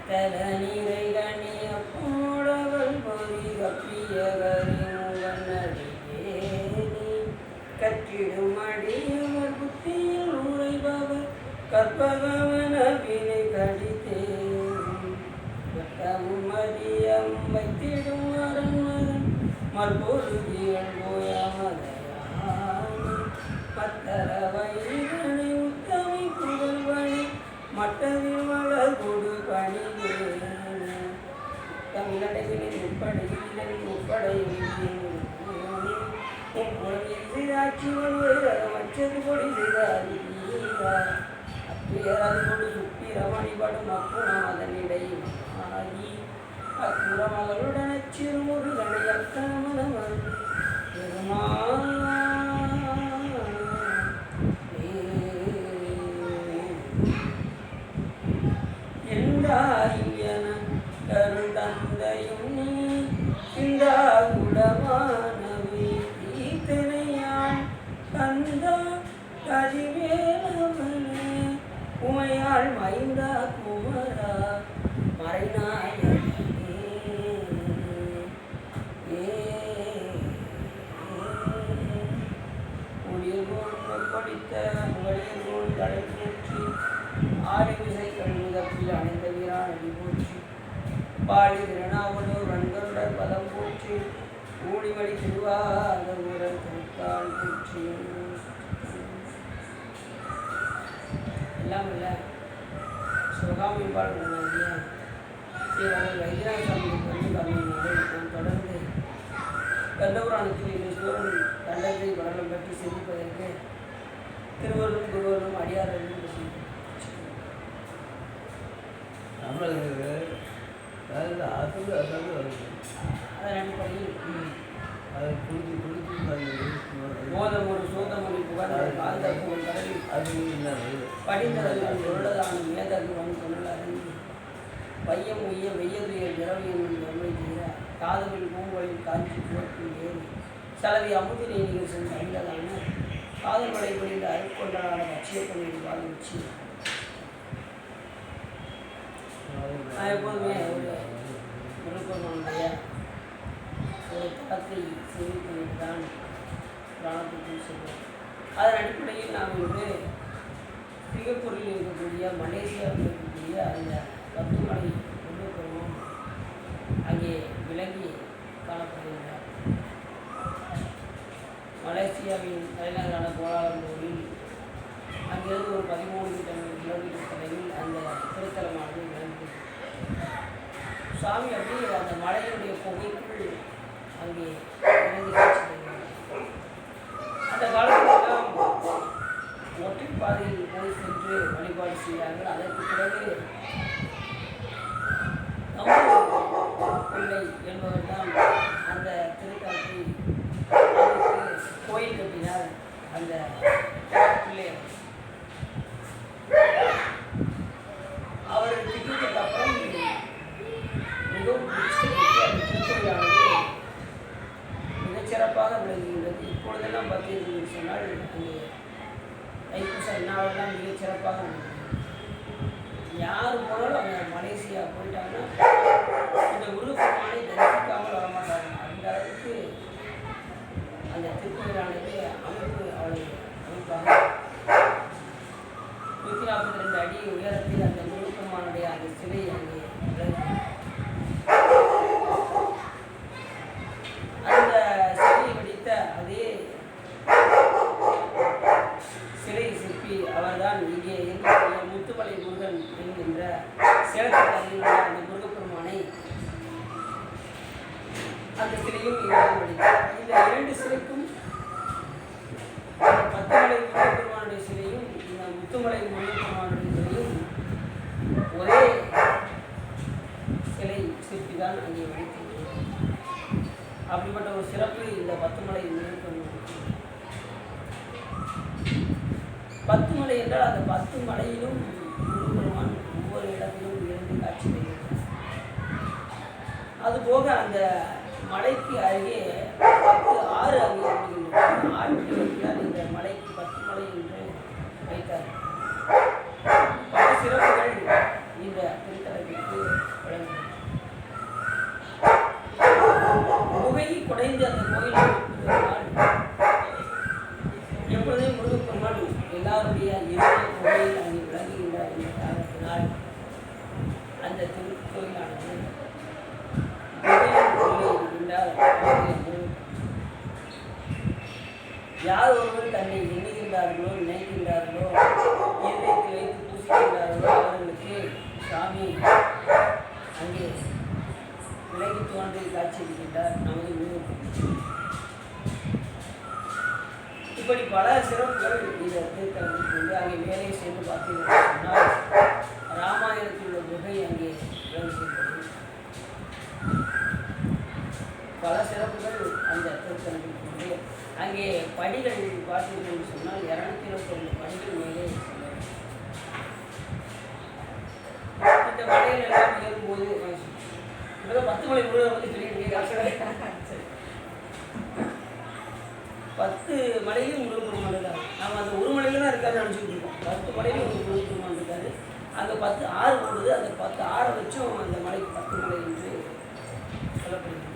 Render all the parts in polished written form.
தலநீரை கணிய போடவள் பொறி கப்பிய கரிமுகனடியே கற்றிடும் அடியவர் புத்தியில் உரைபவர் கற்பகவன வினை கடித்தேன் வட்டமும் மதியம் வைத்திடும் அரண்மகன் மற்பொழுதியல் போயமதையானி பத்தர வயிறனை உத்தமி புகழ்வனி மட்டவில் மலர் கொடு பணிவேன் தமிழடைகளில் முப்படையில் முப்படையில் முப்பொழுதாட்சி மற்றது கொடி செய்தாரி அப்பியராது கொடு சுப்பிரமணிபடும் அப்புறம் அதனிடையில் ஆகி அப்புற மகளுடன் சிறுமுருகனை அக்கணமனவர் எந்தாயன கருந்தந்தையும் நீ இந்த குடமானவே ஈத்தனையான் கந்தா கதிவேலவனே உமையாள் மைந்தா குமரா மறைநாயகனே ஒளியர்கோன் படித்த உங்களியர்கோன் தலை போற்றி ஆடி விசை கண்முதப்பில் அணைந்த வீரான் அடி போற்றி பாடி திருநாவலூர் வன்கருடர் பதம் போற்றி ஊழிமடி திருவாரூரர் திருத்தாள் போற்றி எல்லாம் இல்லை சிவகாமிபாள் ஸ்ரீரங்கள் வைத்தியநாதசாமி வந்து கம்மியினாலே நாம் தொடர்ந்து கந்தபுராணத்தில் ஈஸ்வரன் தண்டத்தை வரலம் பற்றி சிந்திப்பதற்கு திருவருளும் குருவரும் அடியார்களும் அதன் அடிப்படையில் மோதம் ஒரு சோதமொழி புகழ் காந்தப்பு ஒரு கடலில் படிந்ததன் பொருளதான மேதகுவன் சொன்னறிந்து பையம் உய்ய வெய்யதுயர் திரவியம் என்று செய்த காதவில் பூங்கோளில் காஞ்சி புறத்தில் ஏறி சலவி அமுதினை நீங்கள் சென்று அறிந்ததான காதல் மழை புரிந்த அருட்கொண்டனான பட்சியப்பணியில் பாதிச்சு நான் எப்போதுமே ஒரு முருகனுடைய ஒரு தளத்தை சேமிப்பதில் தான் பிராணத்துக்கும் செல்வோம். அதன் அடிப்படையில் நாம் இன்று சிங்கப்பூரில் இருக்கக்கூடிய மலேசியாவில் இருக்கக்கூடிய அந்த பத்துமலை முருகப்பெருமான் அங்கே விளங்கி காணப்படுகின்றார். மலேசியாவின் தலைநகரான கோலாலம்பூரில் அங்கிருந்து ஒரு 13 கிலோமீட்டர் தொலைவில் அந்த திருத்தலமானது விளங்குகிறது. சுவாமி அப்படியே அந்த மலையினுடைய புகைக்குள் அங்கே இறங்கி காட்சி தருகிறார். அந்த காலத்திலெல்லாம் ஒற்றை பாதையில் போய் சென்று வழிபாடு செய்தார்கள். அதற்கு பிறகு பிள்ளை என்பவர் தான் அந்த திருத்தலத்தை கோயில் கட்டினார். அந்த பிள்ளை அவர் திட்டத்துக்கு அப்புறம் மிகவும் திருக்கோயிலானது மிகச்சிறப்பாக விளங்குகின்றது. இப்பொழுதெல்லாம் பார்த்தீர்கள் சொன்னால் அங்கே தைப்பூச விழாவெல்லாம் மிகச்சிறப்பாக விளங்குகிறது. யார் போனாலும் அங்கே மலேசியா போயிட்டாங்கன்னா இந்த முருகப்பெருமானை தரிசிக்காமல் வரமாட்டாங்க. அந்த அளவுக்கு அந்த திருக்கோயிலானது அமைப்பு அவ்வளவு அமைப்பாக 142 அடி உயரத்தில் அந்த முருகப்பெருமானுடைய அந்த சிலை அங்கே அந்த சிலையை வடித்த அதே சிலை சிற்பி அவர்தான் இங்கே இருக்கக்கூடிய முத்துமலை முருகன் என்கின்ற சேலத்தில் அந்த முருகப்பெருமானை அந்த சிலையும் இங்கே வடித்தார். இந்த 2 சிலைக்கும் பத்துமலை முருகப்பெருமானுடைய சிலையும் இந்த முத்துமலை முருகப்பெருமானுடைய சிலையும் ஒரே சிலை சிற்பி தான் அங்கே வடித்திருக்கிறது. அப்படிப்பட்ட ஒரு சிறப்பு இந்த பத்துமலை முருகப்பெருமான். 10 மலை என்றால் அந்த 10 மலையிலும் முருகப்பெருமான் ஒவ்வொரு இடத்திலும் இருந்து காட்சி தருகிறார். அதுபோக அந்த மலைக்கு அருகே 10 ஆறு அங்கே ஓடுகின்றன. ஆற்றில் இந்த மலைக்கு 10 மலை என்று வைத்தார். பல சிறப்புகள் முருகப்பெருமான் எல்லாருடைய இறுதிய புகையில் அங்கே விளங்குகின்றார் என்ற காரணத்தினால் அந்த திருக்கோயிலானது இருக்கின்றார். யார் ஒருவர் தன்னை எண்ணுகின்றார்களோ நினைக்கின்றார்களோ இதயத்தில் வைத்து பூசிக்கின்றார்களோ அவர்களுக்கு சாமி அங்கே விலகி தோன்றி காட்சியளிக்கின்றார் நமது முருகன். இப்படி பல சிறப்புகள் இந்த திருத்தலத்தில் வந்து அங்கே வேலை செய்து பார்த்தீர்கள் சொன்னால் ராமாயணத்தில் உள்ள குகை அங்கே விளங்குகின்றது. பல சிறப்புகள் அந்த திருத்தலத்தில் கொண்டு அங்கே படிகள் பார்த்தீர்கள் என்று சொன்னால் 222 படிகள் மேலே இந்த மலையில் எல்லாம் ஏறும்போது 10 மலை முருகர் வந்து பெரிய 10 மலையிலும் முருகப்பெருமான் இருக்காரு. நாம் அந்த ஒரு மலையில தான் இருக்காருன்னு நினச்சிக்கிட்டு இருக்கோம். 10 மலையிலும் ஒரு முருகப்பெருமான் இருக்காரு. அந்த 10 ஆறு போடுது. அந்த 10 ஆறை வச்சும் அந்த மலைக்கு 10 மலை என்று சொல்லப்படுகிறது.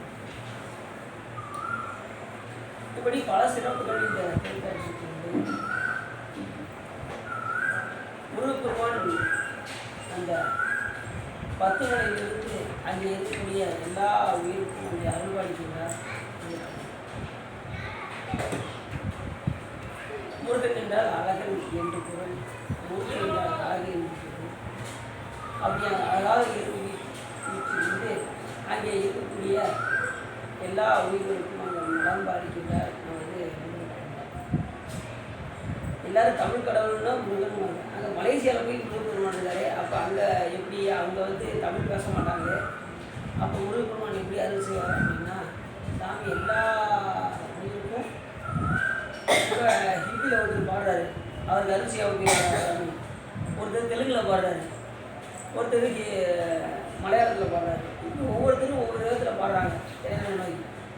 இப்படி பல சிறப்புகள் இந்த திருக்காட்சிக்கு உண்டு. முருகப்பெருமான் அந்த 10 மலையிலிருந்து அங்கே இருக்கக்கூடிய எல்லா உயிருக்கும் அங்கே அருள்வாளிக்கிறார். முருகன் என்றால் அழகன் என்று பொருள். முருகன் என்றால் அழகு என்று பொருள். அப்படி அழகாக இருந்து அங்கே இருக்கக்கூடிய எல்லா உயிர்களுக்கும் அங்கே நலம் பாதிக்கின்றார். எல்லாரும் தமிழ் கடவுள்னா முருகன். அங்கே மலேசியாவில் போய் முருகப்பெருமான் இருக்காரு. அப்போ அங்கே எப்படி அவங்க வந்து தமிழ் பேச மாட்டாங்க. அப்போ முருகப்பெருமான் எப்படி அருள் செய்வார் அப்படின்னா சாமி எல்லா உயிருக்கும் இப்போ ஹிந்தியில் ஒருத்தர் பாடுறாரு, அவருக்கு அரிசி அவங்க ஒருத்தர் தெலுங்கில் பாடுறாரு, ஒருத்தருக்கு மலையாளத்தில் பாடுறாரு. இப்போ ஒவ்வொருத்தரும் ஒவ்வொரு விதத்தில் பாடுறாங்க தெலுங்கு நோய்.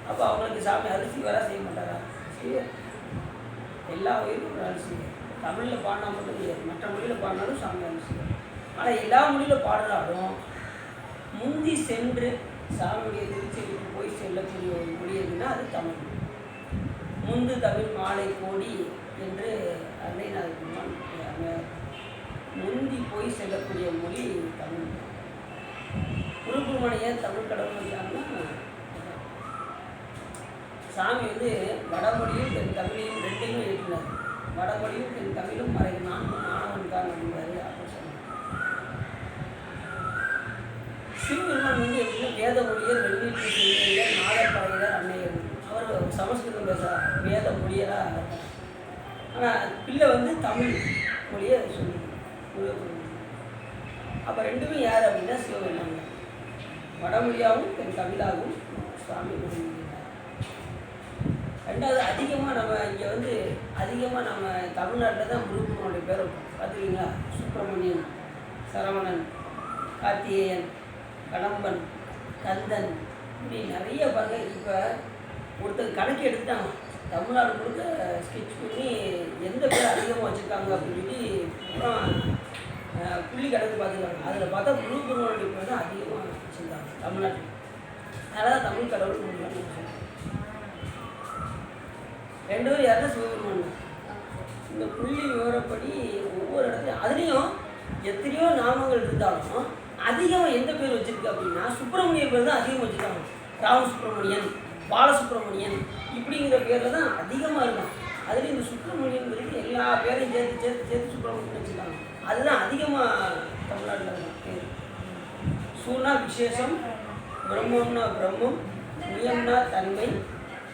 அப்போ அவங்களுக்கு சாமி அரிசி வர செய்ய மாட்டாரா? எல்லா உயிருக்கும் ஒரு அரிசி. தமிழில் பாடினா மட்டும் கிடையாது, மற்ற மொழியில் பாடினாலும் சாமி அரிசி. ஆனால் எல்லா மொழியில் பாடுறாலும் முந்தி சென்று சாமியுடைய திருச்சிக்கு போய் செல்லக்கூடிய ஒரு மொழி எதுன்னா அது தமிழ். முந்து தமிழ் மாலை கோடி என்று அன்னைநாதன் முந்தி போய் செல்லக்கூடிய மொழி தமிழ். முருகப்பெருமானை ஏன் தமிழ் கடவுள் வந்தாங்கன்னா சாமி வந்து வடமொழியும் தென் தமிழையும் ரெண்டையும் எழுப்பினார். வடமொழியும் தென் தமிழும் மறை 4 மாணவன் தான் அப்படின்றாரு. அப்போ சொன்னார் சிவபெருமான் வந்து எப்படின்னா வேத மொழியர், வெள்ளீட்டு செய்தியர், நாடப்படையர், அன்னையர். அவர் சமஸ்கிருதம் பேசுகிறார், வேத மொழியராக. ஆனால் பிள்ளை வந்து தமிழ் மொழியை சொல்லி அப்போ ரெண்டுமே யார் அப்படின்னா சிவபெருமான். வடமொழியாகவும் தென் தமிழாகவும் சுவாமி முடிகிறார். ரெண்டாவது அதிகமாக நம்ம இங்கே வந்து அதிகமாக நம்ம தமிழ்நாட்டில் தான் முருகப்பெருமானுடைய பேரை பார்த்துக்கிங்களா? சுப்பிரமணியன், சரவணன், கார்த்திகேயன், கடம்பன், கந்தன், இப்படி நிறைய பாருங்க. இப்போ ஒருத்தர் கணக்கு எடுத்துட்டாங்க, தமிழ்நாடு முழுக்க ஸ்கெட்ச் பண்ணி எந்த பேர் அதிகமாக வச்சுருக்காங்க அப்படின்னு சொல்லி அப்புறம் புள்ளி கணக்கு பார்த்துருக்காங்க. அதில் பார்த்தா முருகப்பெருமானுடைய பேர் தான் அதிகமாக வச்சுருக்காங்க தமிழ்நாட்டில். அதனால் தமிழ் கடவுள் முருகன் சொல்லுவாங்க. ரெண்டு பேரும் யாருன்னா சிவபெருமான். இந்த புள்ளி விவரப்படி ஒவ்வொரு இடத்துலையும் அதுலேயும் எத்தனையோ நாமங்கள் இருந்தாலும் அதிகமாக எந்த பேர் வச்சுருக்கு அப்படின்னா சுப்பிரமணியன் பேர் தான் அதிகமாக வச்சுருக்காங்க. ராம சுப்பிரமணியன், பாலசுப்ரமணியன் இப்படிங்கிற பேரில் தான் அதிகமாக இருக்கும். அதுலேயும் இந்த சுப்பிரமணியன்கிறது எல்லா பேரையும் சேர்த்து சேர்த்து சேர்த்து சுப்பிரமணியன் வச்சுருக்காங்க. அதுதான் அதிகமாக தமிழ்நாட்டில் இருக்கும் பேர். சூனா விசேஷம், பிரம்மம்னா பிரம்மம், நியம்னா தன்மை.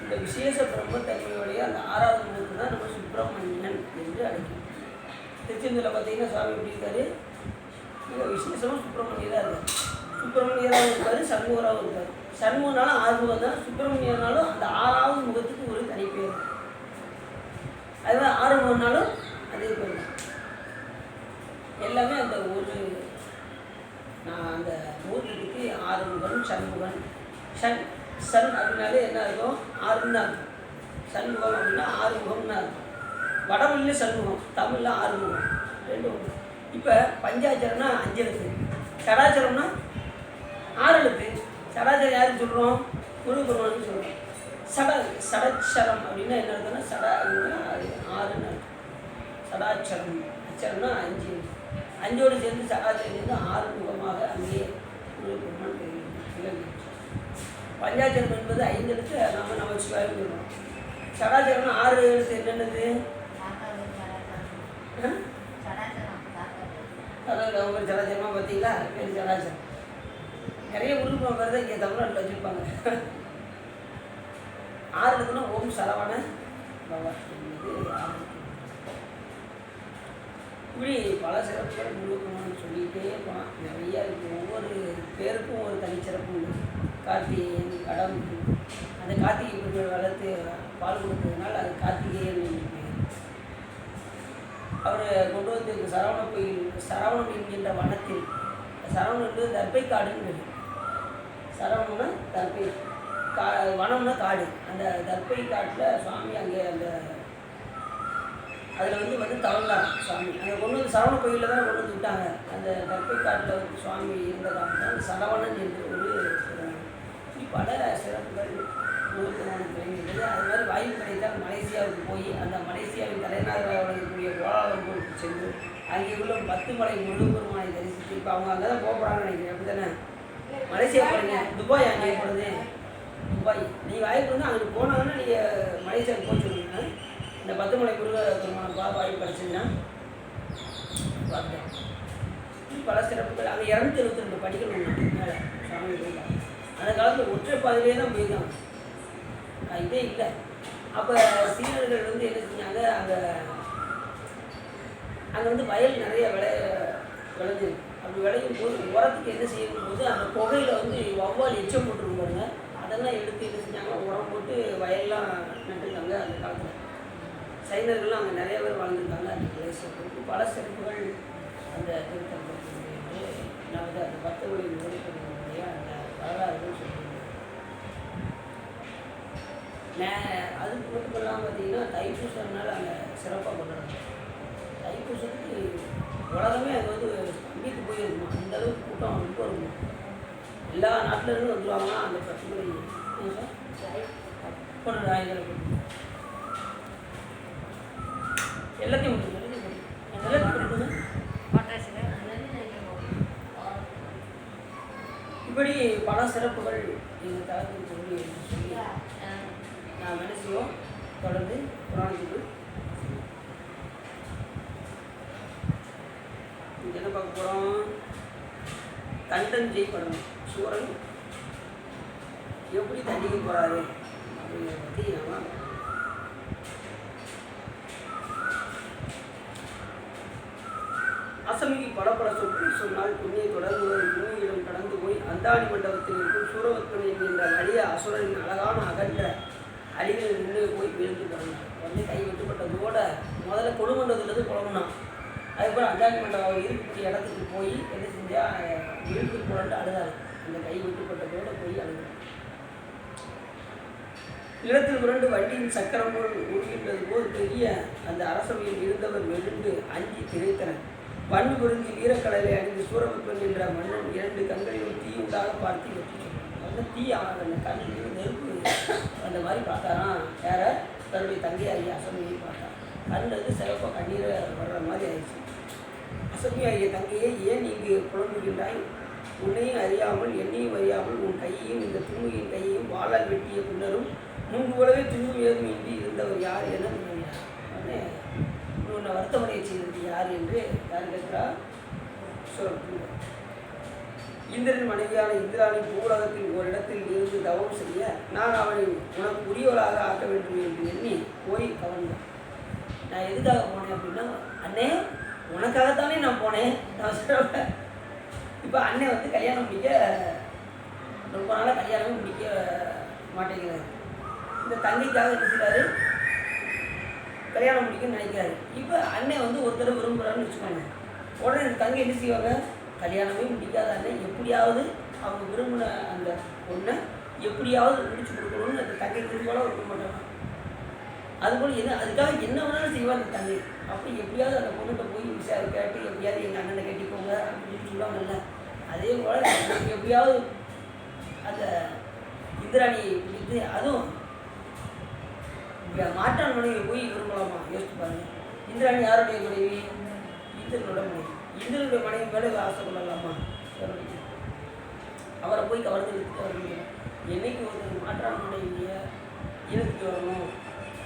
இந்த விசேஷ பிரம்மத்தன்மையுடைய அந்த 6வது மூர்த்தி தான் நம்ம சுப்பிரமணியன் என்று அழைக்கிறோம். திருச்செந்தூரில் பார்த்தீங்கன்னா சுவாமி எப்படி இருக்காரு? மிக விசேஷமாக சுப்பிரமணியராக இருக்கார். சுப்பிரமணியராகவும் இருக்கார், சண்முகராகவும் இருக்கார். சண்முகனாலும் 6 முகம் தான், சுப்பிரமணியனாலும் அந்த 6வது முகத்துக்கு ஒரு தனி பேர். அதுதான் 6 முகம்னாலும் அதே பேர் தான். எல்லாமே அந்த ஒரு நான் அந்த மூர்த்திக்கு 6 முகன், சண்முகன். சன் அப்படின்னாலே என்ன இருக்கும்? 6 தான் இருக்கும். சண்முகம் அப்படின்னா 6 முகம்னா இருக்கும். வடமொழியில் சண்முகம், தமிழில் 6 முகம், 2 முகம். இப்போ பஞ்சாட்சரம்னா 5 எழுத்து, சடாச்சரம்னா 6 எழுத்து. சடாச்சரம் யாருக்கு சொல்கிறோம்? முருகப்பெருமானுக்கு சொல்கிறோம். சடச்சரம் அப்படின்னா என்ன இருக்குன்னா சட அப்படின்னா அது 6ன்னு இருக்கும். சடாட்சரம். அச்சரம்னா 5, 5ஓடு சேர்ந்து சடாட்சரம் சேர்ந்து 6 முகமாக அங்கே முருகப்பெருமான் விளங்குகிறார். பஞ்சாட்சரம் என்பது 5 எழுத்து, நம்ம நமச்சிவாயம் சொல்கிறோம். சடாட்சரம்னா 6 எழுத்து என்னென்னது? அதாவது அவங்க சடாச்சரமாக பார்த்தீங்களா? பேர் சடாச்சரம். நிறைய உருவம் வருது இங்கே தமிழ்நாட்டில் வச்சுருப்பாங்க. 6 எழுத்துனா ஓம் சரவண பவா என்பது 6. இப்படி பல சிறப்புகள் முழுக்கணும்னு சொல்லிகிட்டே போனால் நிறையா இருக்குது. ஒவ்வொரு பேருக்கும் ஒரு தனிச்சிறப்பு உண்டு. கார்த்திகேயன், கடம்பு, அந்த கார்த்திகை பெண்கள் வளர்த்து பால் கொடுத்ததுனால அது கார்த்திகேயன் என்று பேர். அவர் கொண்டு வந்து சரவணம் என்கின்ற வனத்தில், சரவணம் என்பது தர்பை காடுன்னு பேர். சரவணம்னா தர்பை வனம்னா காடு. அந்த தர்பை காட்டில் சுவாமி அங்கே அந்த அதில் வந்து தவழ்ந்தார் சுவாமி. அங்கே கொண்டு வந்து சரவண கோயிலில் தான் கொண்டு வந்து விட்டாங்க. அந்த தர்பை காட்டில் வந்து சுவாமி இருந்ததாக தான் சரவணன் என்று ஒரு பல சிறப்புகள் நூற்றுக்கணக்கான விளங்குகிறது. அது மாதிரி வாய்ப்பு கிடைத்தால் மலேசியாவுக்கு போய் அந்த மலேசியாவின் தலைநகராக வழங்கக்கூடிய கோலாலம்பூருக்கு சென்று அங்கே உள்ள 10 மலை முருகப்பெருமானை தரிசித்து, இப்போ அவங்க அங்கே தான் போகிறாங்கன்னு நினைக்கிறேன். அப்படி தானே? மலேசியா போகிறீங்க, துபாய் அங்கே போகிறது. துபாய் நீங்கள் வாய்ப்பு வந்து அங்கே போனாங்கன்னா நீங்கள் மலேசியாவுக்கு போய் சொல்லுங்க. இந்த 10 மலை முருகப்பெருமான வாய்ப்பு கிடச்சிங்கன்னா பார்த்தேன். பல சிறப்புகள். அங்கே 272 படிகள் ஒன்று மேலே சாமி போயிட்டாங்க. அந்த காலத்தில் ஒற்றை பாதையிலே தான் போயிருக்காங்க, இதே இல்லை. அப்போ சீனர்கள் வந்து என்ன செஞ்சாங்க, அங்கே வந்து வயல் நிறைய விளைஞ்சிருக்கு. அப்படி விளையும் போது உரத்துக்கு என்ன செய்யும் போது அந்த புகையில் வந்து வௌவால் எச்சம் போட்டுருக்கும் பாருங்க, அதெல்லாம் எடுத்து என்ன செஞ்சாங்க, உரம் போட்டு வயல்லாம் நட்டுருக்காங்க. அந்த காலத்தில் சைனர்கள்லாம் அங்கே நிறைய பேர் வாழ்ந்துருக்காங்க. அந்த பிரதேசத்துக்கு பல சிறப்புகள் அந்த திருத்தலத்தினுடைய அந்த 10 வழி முறைகளுடைய அந்த வரலாறுகள் சொல்லுவாங்க. அதுக்கு மட்டும் இல்லாமல் பார்த்தீங்கன்னா தைப்பூசம்னால அங்கே சிறப்பாக கொண்டாடுறாங்க. தைப்பூசத்துக்கு உலகமே அங்கே வந்து ஸ்தம்பித்து போயிருக்குமா, அந்தளவுக்கு கூட்டம் ரொம்ப இருக்கும். எல்லா நாட்டிலேருந்து வந்துடுவாங்கன்னா அந்த 10 மணி எல்லாத்தையும் இப்படி பல சிறப்புகள் எங்கள் தளத்தில் சொல்லி நாம் என்ன செய்வோம், தொடர்ந்து புராணத்துக்கு இங்கே என்ன பார்க்க போகிறோம். கண்டன் ஜெய்படணும், சூரன் எப்படி தண்டிக்க போகிறாரு அப்படிங்கிறத பற்றி நம்ம அசமிக்கு பல சொற்கள் சொன்னால் புண்ணிய தொடர்புகள் பூமியிடம் கடந்து போய் அந்தாடி மண்டபத்தில் இருக்கும் சூரவத்மன் என்கின்ற அழிய அசுரனின் அழகான அகன்ற அழிவில் நின்று போய் விழுந்து பிறந்தார். உடனே கை வெட்டுப்பட்டதோட முதல்ல கொடுமண்டபத்துலேருந்து புலம்புனான். அதுக்கப்புறம் அந்தாடி மண்டபம் இருக்கக்கூடிய இடத்துக்கு போய் என்ன செஞ்சால் விழுந்து புரண்டு அழுதார். அந்த கை வெட்டுப்பட்டதோடு போய் அழுதார். நிலத்தில் புரண்டு வண்டியின் சக்கரம் உருகின்றது போது பெரிய அந்த அரசவையில் இருந்தவர் வெளுண்டு அஞ்சி திரைத்தனர். பண்டு பொருந்தி வீரக்கடலை அணிந்து சூரபத்மன் என்ற மன்னன் 2 கண்களிலும் தீ உண்டாக பார்த்து வெற்றி சொன்னார். தீ அந்த கண்ணில் நெருப்பு அந்த மாதிரி பார்த்தாராம். வேற தன்னுடைய தங்கையாகிய அசமியை பார்த்தார். கண்ணில் சிவப்பாக கண்ணீரை வர்ற மாதிரி ஆயிடுச்சு. அசமியாகிய தங்கையை ஏன் இங்கு புலம்புகின்றாய்? உன்னையும் அறியாமல் என்னையும் அறியாமல் உன் கையையும் இந்த துணுகின் கையையும் வாளால் வெட்டிய பின்னரும் முன்பு போலவே துணு ஏதும் இன்றி இருந்தவர் யார் என உடனே உன்னை வருத்தமடைய செய்தது யார் என்று யார் கேட்கிறார்? இந்திரன் மனைவியான இந்திராணி பூவுலகத்தில் ஒரு இடத்தில் இருந்து தவம் செய்ய நான் அவனை உனக்கு உரியவளாக ஆக்க வேண்டும் என்று எண்ணி போய் கவர்ந்தேன். நான் எதுக்காக போனேன் அப்படின்னா, அண்ணே உனக்காகத்தானே நான் போனேன். நான் சொல்கிறேன், இப்போ அண்ணன் வந்து கல்யாணம் முடிக்க ரொம்ப நாளாக கல்யாணமே முடிக்க மாட்டேங்கிறாரு. இந்த தங்கைக்காக இருக்கிறாரு, கல்யாணம் முடிக்கணும்னு நினைக்கிறாரு. இப்போ அண்ணன் வந்து ஒருத்தர் விரும்புகிறான்னு வச்சுக்கோங்க. உடனே இந்த தங்கை என்ன செய்வாங்க, கல்யாணமே முடிக்காத அண்ணன் எப்படியாவது அவங்க விரும்பின அந்த பொண்ணை எப்படியாவது முடிச்சு கொடுக்கணும்னு அந்த தங்கை திரும்ப விரும்ப மாட்டாங்க. அதுபோல் அதுக்காக என்ன வேணாலும் செய்வாங்க அந்த தங்கை. அப்படி எப்படியாவது அந்த பொண்ணுகிட்ட போய் விசாரி கேட்டு எப்படியாவது எங்கள் அண்ணனை கட்டிக்கோங்க அப்படின்னு சொல்லுவாங்கல்ல, அதே போல் எப்படியாவது அந்த இந்திராணியை பிடித்து, அதுவும் மாற்றான் மனைவி போய் விரும்பலாமா யோசிச்சு பாருங்க. இந்திராணி யாருடைய மனைவி? இந்திரனோட மனைவி. இந்திரனுடைய மனைவி மேலே ஆசை கொள்ளலாமா? அவரை போய் கவர்ந்து எடுத்துட்டு என்னைக்கு ஒருத்தர் மாற்றான மனைவிய இழுத்துட்டு வரணும்,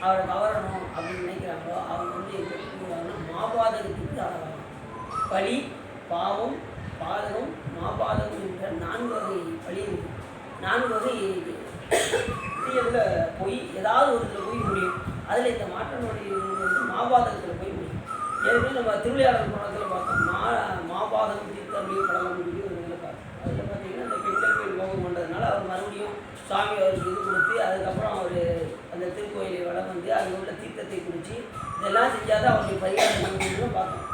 அவரை கவரணும் அப்படின்னு நினைக்கிறாங்களோ அவங்க வந்து எப்படி மாபாதகத்துக்கு ஆளாகும். பழி, பாவம், பாதகம், மாபாதகம் என்ற 4 வகை பழி இருக்குது. 4 வகை தீயதில் போய் ஏதாவது ஒரு இதில் போய் முடியும். அதில் இந்த மாற்றனுடைய வந்து மாபாதகத்தில் போய் முடியும். ஏற்கனவே நம்ம திருவிளையாடல் படத்தில் பார்த்தோம், மாபாதகம் தீர்த்தமிழ் படம் சொல்லி ஒரு இதில் பார்த்தோம். அதில் பார்த்தீங்கன்னா அந்த பெண்கள் போய் போகம் பண்ணுறதுனால அவர் மறுபடியும் சுவாமி அவருக்கு இது கொடுத்து அதுக்கப்புறம் அவர் அந்த திருக்கோயிலை வளம் வந்து அங்கே உள்ள தீர்த்தத்தை குடித்து இதெல்லாம் செஞ்சால் தான் அவருடைய பரிகாரம் பண்ணணும்னு பார்த்தோம்.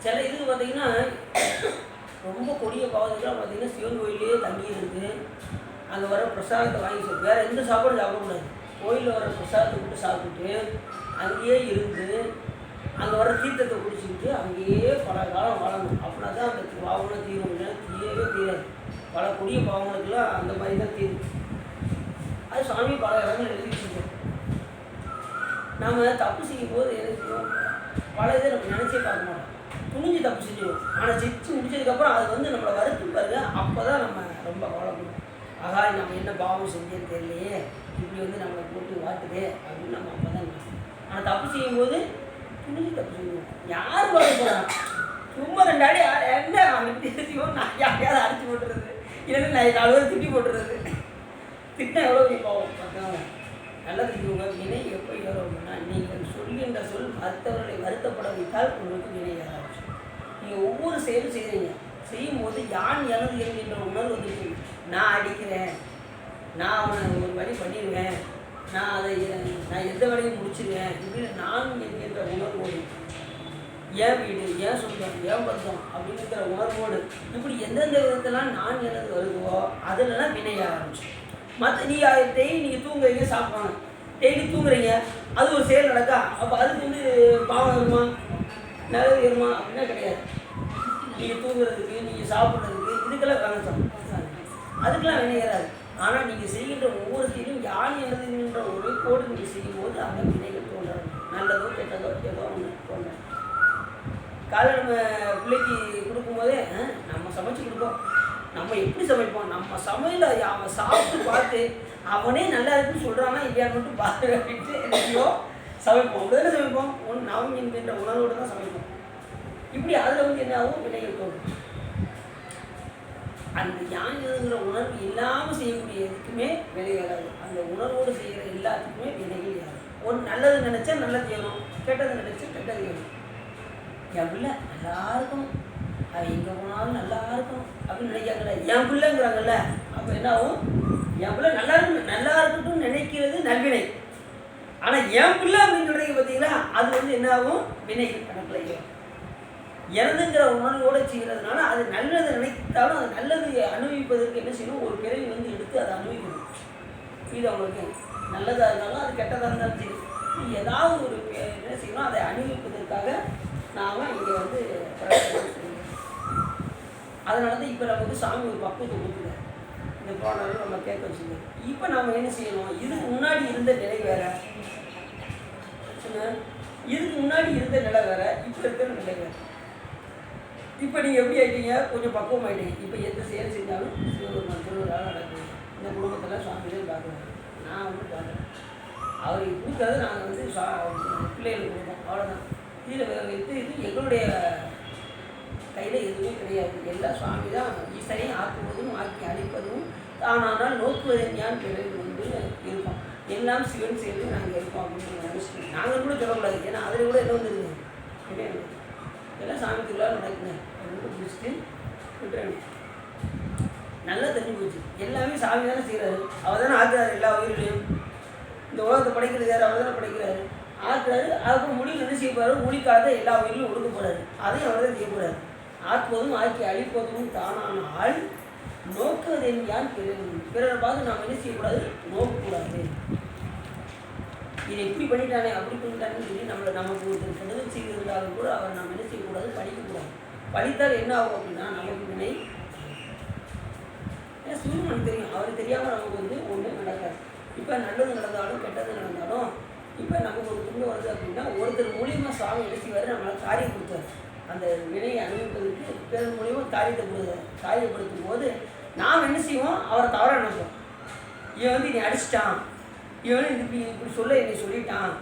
சில இதுக்கு பார்த்தீங்கன்னா ரொம்ப கொடிய பாவத்துக்குலாம் பார்த்தீங்கன்னா சிவன் கோயிலே தங்கி இருந்து அங்கே வர பிரசாதத்தை வாங்கி சாப்பிட்டு வேறு எந்த சாப்பாடும் சாப்பிடக்கூடாது. கோயிலில் வர பிரசாதத்தை மட்டும் சாப்பிட்டுட்டு அங்கேயே இருந்து அங்கே வர தீர்த்தத்தை குடிச்சுக்கிட்டு அங்கேயே பல காலம் வாழணும். அப்படின்னா தான் அந்த பாவம்லாம் தீரும். தீரவே தீராது. பல கொடிய பாவங்களுக்கெல்லாம் அந்த மாதிரி தான் தீரும். அது சாமி பல இடங்கள் எழுதி வச்சுருக்கோம். நம்ம தப்பு செய்யும்போது என்ன செய்வோம், பல இதை நம்ம நினச்சே பார்க்க மாட்டோம், துணிஞ்சு தப்பு செஞ்சுருவோம். ஆனால் செஞ்சு முடிச்சதுக்கப்புறம் அது வந்து நம்மளை வருத்தி பாருங்க, அப்போ தான் நம்ம ரொம்ப கவலைப்படுவோம். ஆகா நம்ம என்ன பாவம் செஞ்சேன்னு தெரியலையே, இப்படி வந்து நம்மளை போட்டு வாட்டுதே அப்படின்னு நம்ம அப்போ தான் நினைச்சோம். ஆனால் தப்பு செய்யும்போது துணிஞ்சு தப்பு செய்வோம். யார் வாங்க போகிறாங்க, சும்மா 2 அடி என்ன செய்வோம், நான் யாரையாவது அடிச்சு போட்டுறது, இல்லைன்னா நான் 4 பேர் திட்டி போட்டுறது. திட்டம் எவ்வளோ பாவம் பார்த்தோம். நல்லா தெரிஞ்சுங்க, வினை எப்போ ஏறும்னா நீங்கள் சொல்கின்ற சொல் மற்றவர்களை வருத்தப்பட வைத்தால் உங்களுக்கு வினை ஏற ஆரம்பிச்சு. நீங்கள் ஒவ்வொரு செயலும் செய்கிறீங்க, செய்யும்போது யான் எனது என்கின்ற உணர்வு வந்துருக்கு. நான் அடிக்கிறேன், நான் அவனை ஒரு வழி பண்ணிடுவேன், நான் எந்த வேலையும் முடிச்சிடுவேன், இப்படின்னு நான் என்கின்ற உணர்வோடு ஏன் வீடு, ஏன் சொந்தம், ஏன் பந்தம் அப்படிங்கிற உணர்வோடு இப்படி எந்தெந்த விதத்தெல்லாம் நான் எனது வருதோ அதிலலாம் வினைய ஆரம்பிச்சு. மற்ற டெய்லி நீங்கள் தூங்குறீங்க, சாப்பிட்றாங்க, டெய்லி தூங்குறீங்க, அது ஒரு செயல் நடக்கா, அப்போ அதுக்கு வந்து பாவம் வருமா, நல்லது வருமா அப்படின்னா கிடையாது. நீங்கள் தூங்குறதுக்கு, நீங்கள் சாப்பிட்றதுக்கு, இதுக்கெல்லாம் கணக்கம், அதுக்கெல்லாம் வினை ஏறாது. ஆனால் நீங்கள் செய்கின்ற ஒவ்வொரு செயலும் யான் எனதுன்ற ஒரு கோடு நீங்கள் செய்யும்போது அந்த வினைகள் தோன்றும். நல்லதோ கெட்டதோ ஏதோ ஒன்று தோன்றும். காலையில் நம்ம பிள்ளைக்கு கொடுக்கும்போதே நம்ம சமைச்சு கொடுப்போம். நம்ம எப்படி சமைப்போம், நம்ம சமையல அவன் சாப்பிட்டு பார்த்து அவனே நல்லா இருக்குன்னு சொல்கிறான்னா இல்லையான்னு மட்டும் பார்த்து அப்படின்ட்டு என்னையோ சமைப்போம். அப்படிதானே சமைப்போம், நாம் என்கின்ற உணர்வோடு தான் சமைப்போம். இப்படி அதில் வந்து என்ன ஆகும், வினைகள் தோன்றும். அந்த யாங்கிற உணர்வு இல்லாமல் செய்யக்கூடிய எதுக்குமே வினை வராது. அந்த உணர்வோடு செய்கிற எல்லாத்துக்குமே வினைகள் ஏறும். ஒரு நல்லது நினச்சா நல்லது ஏறும், கெட்டது நினச்சா கெட்டது ஏறும். என் பிள்ளை நல்லா இருக்கணும், அவன் எங்கே போனாலும் நல்லா இருக்கணும் அப்படின்னு நினைக்காங்கல்ல, என் பிள்ளைங்கிறாங்கல்ல, அப்போ என்ன ஆகும், என் பிள்ளை நல்லா இருக்கணும், நல்லா இருக்கட்டும் நினைக்கிறது நல்வினை. ஆனால் என் பிள்ளை அப்படின்னு சொல்கிறீங்க பார்த்தீங்களா, அது வந்து என்ன ஆகும், வினை கணக்கில் எனதுங்கிற உணர்வோடு செய்கிறதுனால அது நல்லது நினைத்தாலும் அது நல்லது அனுபவிப்பதற்கு என்ன செய்யணும், ஒரு பிறவி வந்து எடுத்து அதை அனுபவிக்கணும். இது அவங்களுக்கு நல்லதாக இருந்தாலும் அது கெட்டதாக இருந்தாலும் சரி, ஏதாவது ஒரு என்ன செய்யணும், அதை அனுபவிப்பதற்காக நாம் இங்கே வந்து அதனால தான் இப்போ நமக்கு சாமி ஒரு பக்குவத்தை கொடுக்குறாரு. இந்த போனாலும் நம்ம கேட்க வச்சுருந்தோம். இப்போ நம்ம என்ன செய்யணும், இதுக்கு முன்னாடி இருந்த நிலை வேற, இதுக்கு முன்னாடி இருந்த நிலை வேற, இப்போ இருக்கிற நிலை வேற. இப்போ நீங்கள் எப்படி ஆகிட்டீங்க, கொஞ்சம் பக்குவம் ஆகிட்டீங்க. இப்போ எந்த செயல் செஞ்சாலும் சிவபெருமான் திருவிழாவில் நடக்குது. இந்த குடும்பத்தில் சுவாமிகள் பார்க்குறாங்க, நான் வந்து பார்க்குறேன். அவருக்கு கொடுக்காது நாங்கள் வந்து பிள்ளைகளுக்கு கொடுப்போம், அவ்வளோதான். இதில் வைத்து இது எங்களுடைய கையில் எதுவுமே கிடையாது. எல்லாம் சுவாமி தான் ஈசனையும் ஆக்குவதும் ஆக்கி அழிப்பதும் தானால் நோக்குவதன் யான் பிறகு வந்து இருப்போம். எல்லாம் சிவன் சேர்ந்து நாங்கள் இருப்போம் அப்படின்னு நினச்சிட்டு நாங்கள் கூட சொல்லக்கூடாது. ஏன்னா அதில் கூட என்ன வந்துருங்க, என்ன எல்லாம் சாமி திருவிழா நடக்குங்க அப்படின்னு பிடிச்சிட்டு விட்டுறேன். நல்லா தெரிஞ்சு போச்சு, எல்லாமே சாமி தானே செய்கிறாரு, அவர் தானே ஆக்குறாரு எல்லா உயிரிலையும். இந்த உலகத்தை படைக்கிறது யார், அவர் தானே படைக்கிறாரு, ஆக்குறாரு. அதுக்கு முடிவு என்ன செய்ய போகிறாரு, முடிக்காத எல்லா உயிரிலும் ஒடுக்க போகிறாரு, அதையும் அவர் தான் செய்ய போகிறாரு. ஆக்குவதும் ஆக்கி அழிப்பதும் தானான ஆள் நோக்குவது யான் பிறரை பார்த்து நாம் என்ன செய்யக்கூடாது, நோக்கக்கூடாது. இதை இப்படி பண்ணிட்டானே அப்படி பண்ணிட்டானேன்னு சொல்லி நமக்கு ஒரு கெடுதல் செய்திருந்தாலும் கூட அவர் நாம் என்ன செய்யக்கூடாது, படிக்கக்கூடாது. படித்தால் என்ன ஆகும் அப்படின்னா நமக்கு வினை. ஏன்னா சூரியனுக்கு தெரியும், அவருக்கு தெரியாமல் நமக்கு வந்து ஒன்றும் நடக்காது. இப்போ நல்லது நடந்தாலும் கெட்டது நடந்தாலும் இப்போ நமக்கு ஒரு துன்பம் வருது அப்படின்னா ஒருத்தர் மூலியமாக சுவாமி எழுச்சிவார் நம்மளால் காரியம் கொடுத்தார். அந்த வினையை அனுபவிப்பதற்கு பிறர் மூலியமாக காரியப்படுத்தும் போது நாம் என்ன செய்வோம்? அவரை தவறாக நினைப்போம். இவன் வந்து நீ அடிச்சிட்டான், இவன் வந்து இப்படி சொல்ல என்னை சொல்லிட்டான்,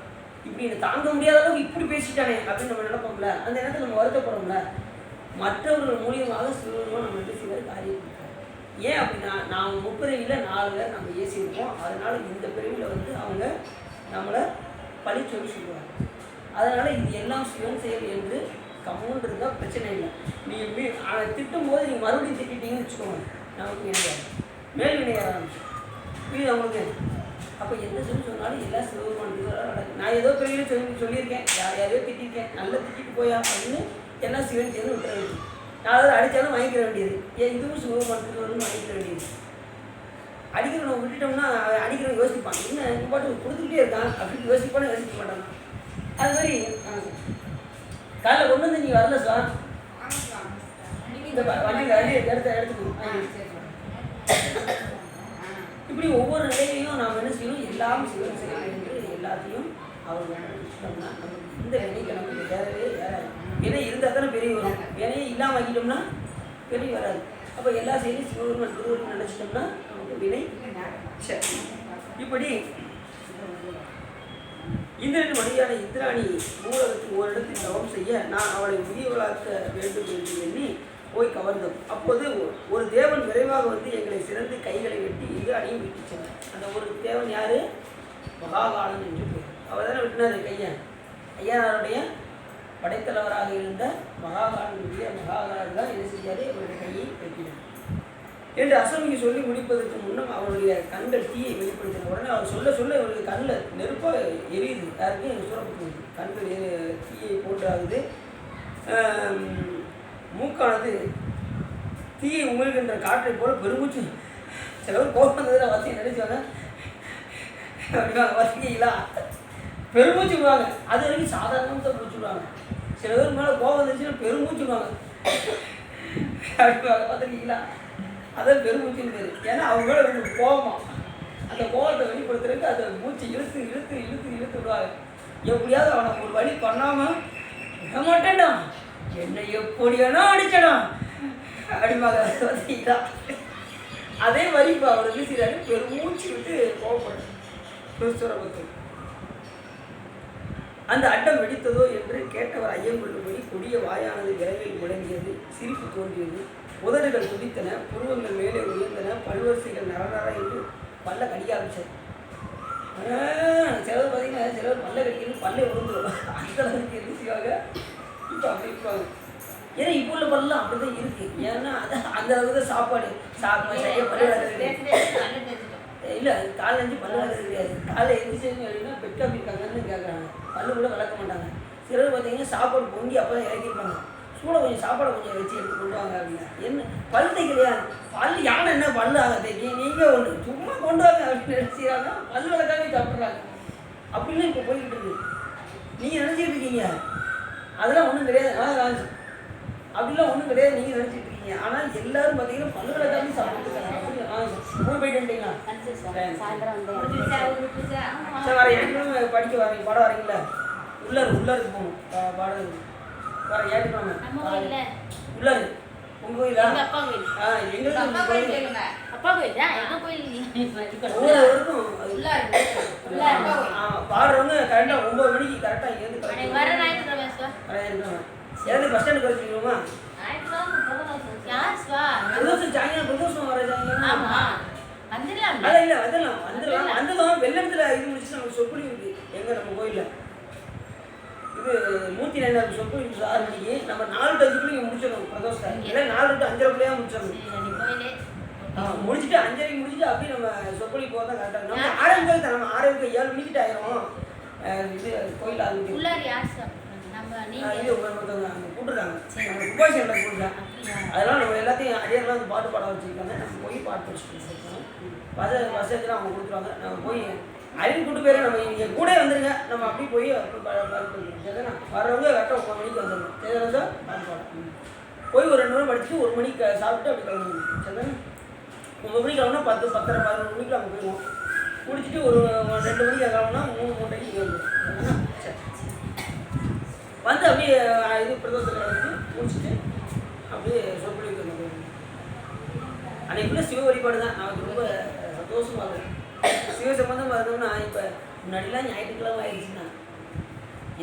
இப்படி என்னை தாங்க முடியாத அளவுக்கு இப்படி பேசிட்டானே அப்படின்னு நம்ம நினைப்போம்ல. அந்த நேரத்தில் நம்ம வருத்தப்படுறோம்ல. மற்றவர்கள் மூலியமாக சிவருமா நம்ம என்ன செய்வார்? காரியம் கொடுத்தார். ஏன் அப்படின்னா நாம் முப்பிறவியில் 4 பேர் நம்ம ஏசியிருப்போம். அதனால் இந்த பிறவியில் வந்து அவங்க நம்மளை பழி சொல்லி சொல்லுவாங்க. அதனால் இது எல்லாம் சிவன் செயல் என்று கம்முன்னு இருந்தால் பிரச்சனை இல்லை. நீ திட்டும் போது நீங்கள் மறுபடியும் திட்டிட்டீங்கன்னு வச்சுக்கோங்க, நமக்கு வினையாரு மேல் வினையார ஆரம்பிச்சு இது அவங்களுக்கு. அப்போ எந்த சொல்லி சொன்னாலும் எல்லாம் சிவபெருமானுக்கு நடக்கும். நான் ஏதோ பிறகு சொல்லியிருக்கேன், யாரையோ திட்டிருக்கேன், நல்லா திட்டிட்டு போயா அப்படின்னு எல்லாம் சிவன் சேர்ந்து விட்டுற வேண்டியது. நான் அதை அடித்தாலும் வாங்கிக்கிற வேண்டியது. ஏன் இதுவும் சிவபெருமானுக்கு வாங்கிக்கிற வேண்டியது. அடிக்கிறவனை விட்டுட்டோம்னா அடிக்கிறவன் யோசிப்பான், என்ன பாட்டு கொடுத்துக்கிட்டே இருக்கான் அப்படின்னு யோசிப்பானு யோசிக்க மாட்டான். அது மாதிரி காலைல கொண்டு வந்து நீங்கள் வரல சார், இந்த வண்டியில் எடுத்துக்கணும். இப்படி ஒவ்வொரு நிலையிலையும் நாம் என்ன செய்யணும்? எல்லாம் சிவன் செய்யணும் என்று எல்லாத்தையும் அவர்கள் விட்டோம்னா நமக்கு இந்த வினைக்கு நமக்கு வேறவே ஏறாது. வினை இருந்தால் தானே பெரிய வரும். வினையை இல்லாமல் ஆக்கிட்டோம்னா பெரிய வராது. அப்போ எல்லா செயலையும் சிவபெருமான் திருவருள் நினைச்சிட்டோம்னா நமக்கு வினை சரி. இப்படி இந்திரன் மணியான இந்திராணி மூலகத்தில் ஓரிடத்தில் தவம் செய்ய நான் அவளை உரியவளாக்க வேண்டும் என்று எண்ணி போய் கவர்ந்தோம். அப்போது ஒரு தேவன் விரைவாக வந்து எங்களை சிறந்து கைகளை வெட்டி இந்திராணியும் விட்டு சென்றார். அந்த ஒரு தேவன் யாரு? மகாகாலன் என்று பேர். அவர் தானே வெட்டினார் கையை. ஐயனாருடைய படைத்தலைவராக இருந்த மகாகாலனுடைய மகாகாலன் தான் என்ன செய்யாரு? அவருடைய கையை வெட்டினார் என்று அசமிக்கு சொல்லி முடிப்பதற்கு முன்னம் அவருடைய கண்கள் தீயை வெளிப்படுத்தின உடனே அவர் சொல்ல சொல்ல அவருடைய கண்ணில் நெருப்பாக எரியுது. யாருக்கும் எனக்கு சூறப்பட்டு கண்கள் தீயை போன்றாகுது. மூக்கானது தீயை உமிழ்கின்ற காற்றை போல பெருமூச்சு. சிலவர் கோபம் வந்ததில் வசதி நினைச்சுவாங்க, அப்படிவாங்க வசதிங்களா பெருமூச்சு விடுவாங்க. அது வரைக்கும் சாதாரணமாக தான் மூச்சுடுவாங்க. சில பேர் மேலே கோபம் வந்துச்சுன்னா பெருமூச்சுடுவாங்க, அப்படிவாங்க பார்த்துருக்கீங்களா? அதான் பெருமூச்சுன்னு பேர். ஏன்னா அவங்க மேலே ஒரு கோபம், அந்த கோபத்தை வெளிப்படுத்துறதுக்கு அதை மூச்சு இழுத்து இழுத்து இழுத்து இழுத்து விடுவாங்க. எப்படியாவது அவனை ஒரு வழி பண்ணாமல் விட மாட்டேன்டா, என்னை எப்படியானா அடிச்சடா அப்படிமாங்க. பார்த்தீங்களா? அதே மாதிரி இப்போ அவர் என்ன செய்யறாரு? பெருமூச்சு விட்டு கோபப்படுறாரு. அந்த அட்டம் வெடித்ததோ என்று கேட்டவர் ஐயம் கொள்ளும்படி கொடிய வாயானது விரைவில் முழங்கியது. சிரிப்பு தோன்றியது. உதடுகள் துடித்தன, புருவங்கள் மேலே உயர்ந்தன, பல்வரிசைகள் நரநர என்று பல்ல கடிக்க ஆரம்பிச்சார். சிலர் பார்த்தீங்கன்னா சிலர் பல்ல கடிக்கிறது பல்லை விழுந்துடும். அந்த அளவுக்கு என்ன செய்வாங்க? இப்போ அப்படி இருப்பாங்க. ஏன்னா இப்போ உள்ள பல்லாம் அப்படி தான் இருக்குது. ஏன்னா அது அந்த அளவுக்கு தான் சாப்பாடு செய்ய பல்லு வளர்க்குறது இல்லை. காலை அஞ்சு பல்லு வளர்க்குறது கிடையாது. காலை எந்திரிச்சேன்னு அப்படின்னா பெட்டு அப்படி இருக்காங்கன்னு கேட்குறாங்க. பல்லு கூட வளர்க்க மாட்டாங்க. சிலர் பார்த்தீங்கன்னா சாப்பாடு பொங்கி அப்போ தான் இறக்கிருப்பாங்க. சூட கொஞ்சம் சாப்பாடை கொஞ்சம் வச்சு எடுத்து கொண்டு வாங்க அப்படின்னா என்ன பல் தைக்கலையா? பல் யானை என்ன பல்லு ஆக தைக்கி நீங்கள் ஒன்று சும்மா கொண்டு வாங்க அப்படின்னு நினச்சிக்கிறாங்க. பல் வளர்க்காமே சாப்பிட்றாங்க. அப்படிலாம் இப்போ போய்கிட்டு இருக்கு. நீங்கள் நினச்சிட்டு இருக்கீங்க அதெல்லாம் ஒன்றும் கிடையாது. அப்படிலாம் ஒன்றும் கிடையாது நீங்கள் நினச்சிட்டு இருக்கீங்க. ஆனால் எல்லாரும் பார்த்தீங்கன்னா பல் வளர்க்காமே சாப்பிட்டுருக்காங்க. அப்படி போயிட்டு வந்துட்டீங்களா? சார் வர ஏற்கனவே படிக்க வரீங்க, பாடம் வரீங்களா? உள்ளருக்கு போகணும் பாடம் வர ஏற்றுக்காங்க. உள்ளாரு உங்க கோயிலா? எங்களுக்கு பாடுறவங்க கரெக்டாக 9 மணிக்கு கரெக்டாக இங்கேருந்து ஏதாவது பஸ் ஸ்டாண்டுக்கு வச்சுக்கணுமா? சாயங்காலம் பிரதோஷம் வர அதான் இல்லை வந்துடலாம். வெள்ளத்தில் இது முடிச்சு நமக்கு சொற்பொழி இருக்கு எங்க நம்ம கோயிலில். இது 104 சொற்பொழி 6 மணிக்கு நம்ம 4 to 5 முடிச்சிடணும் பிரதோஷம். இல்லை 4 to 5:30 முடிச்சிடணும். முடிச்சுட்டு 5:30 முடிச்சுட்டு அப்படியே நம்ம சொற்பொழி போக தான் கரெக்டாக நம்ம ஆரம்பிக்க. நம்ம ஆரம்பிக்க 7 மணிக்கிட்ட ஆயிரும். இது கோயில் ஆரம்பிக்கும். இது ஒருத்தவங்க அங்கே கூப்பிட்டுருக்காங்க, நம்ம உபாசனை கூப்பிட்டுருக்காங்க. அதெல்லாம் நம்ம எல்லாத்தையும் அடியெல்லாம் வந்து பாட்டு பாட வச்சுருக்காங்க. நம்ம போய் பாட்டு படிச்சுட்டு இருக்கோம். வசதிலாம் அவங்க கொடுத்துருவாங்க. நம்ம போய் அறிவு கூட்டு போயிட நம்ம இங்கே கூட வந்துடுங்க. நம்ம அப்படி போய் சரிதானா? வர்றவங்க கரெக்டாக 9 மணிக்கு வந்துடணும். சரிதானா சார்? பாட்டு பாடம் போய் ஒரு 2 மணி படிச்சுட்டு 1 மணிக்கு சாப்பிட்டு அப்படி கிளம்பணும். சரிதானே? 9 மணிக்கு கிளம்புனா 10, 10:30, 11 மணிக்கு நம்ம போயிடுவோம். குடிச்சிட்டு ஒரு 2 மணிக்கு கிளம்புனா 3 மூட்டைக்கு வந்துடும். சரி வந்து அப்படியே இது பிரதோஷத்தில் வந்து முடிச்சுட்டு அப்படியே சொற்பொழிவுக்கு வந்து அன்றைக்குள்ள சிவ வழிபாடு தான் நமக்கு ரொம்ப சந்தோஷமாக இருக்கும். சிவ சம்பந்தமாக இருந்தோம்னா இப்போ முன்னாடிலாம் ஞாயிற்றுக்கிழமை ஆயிடுச்சுன்னா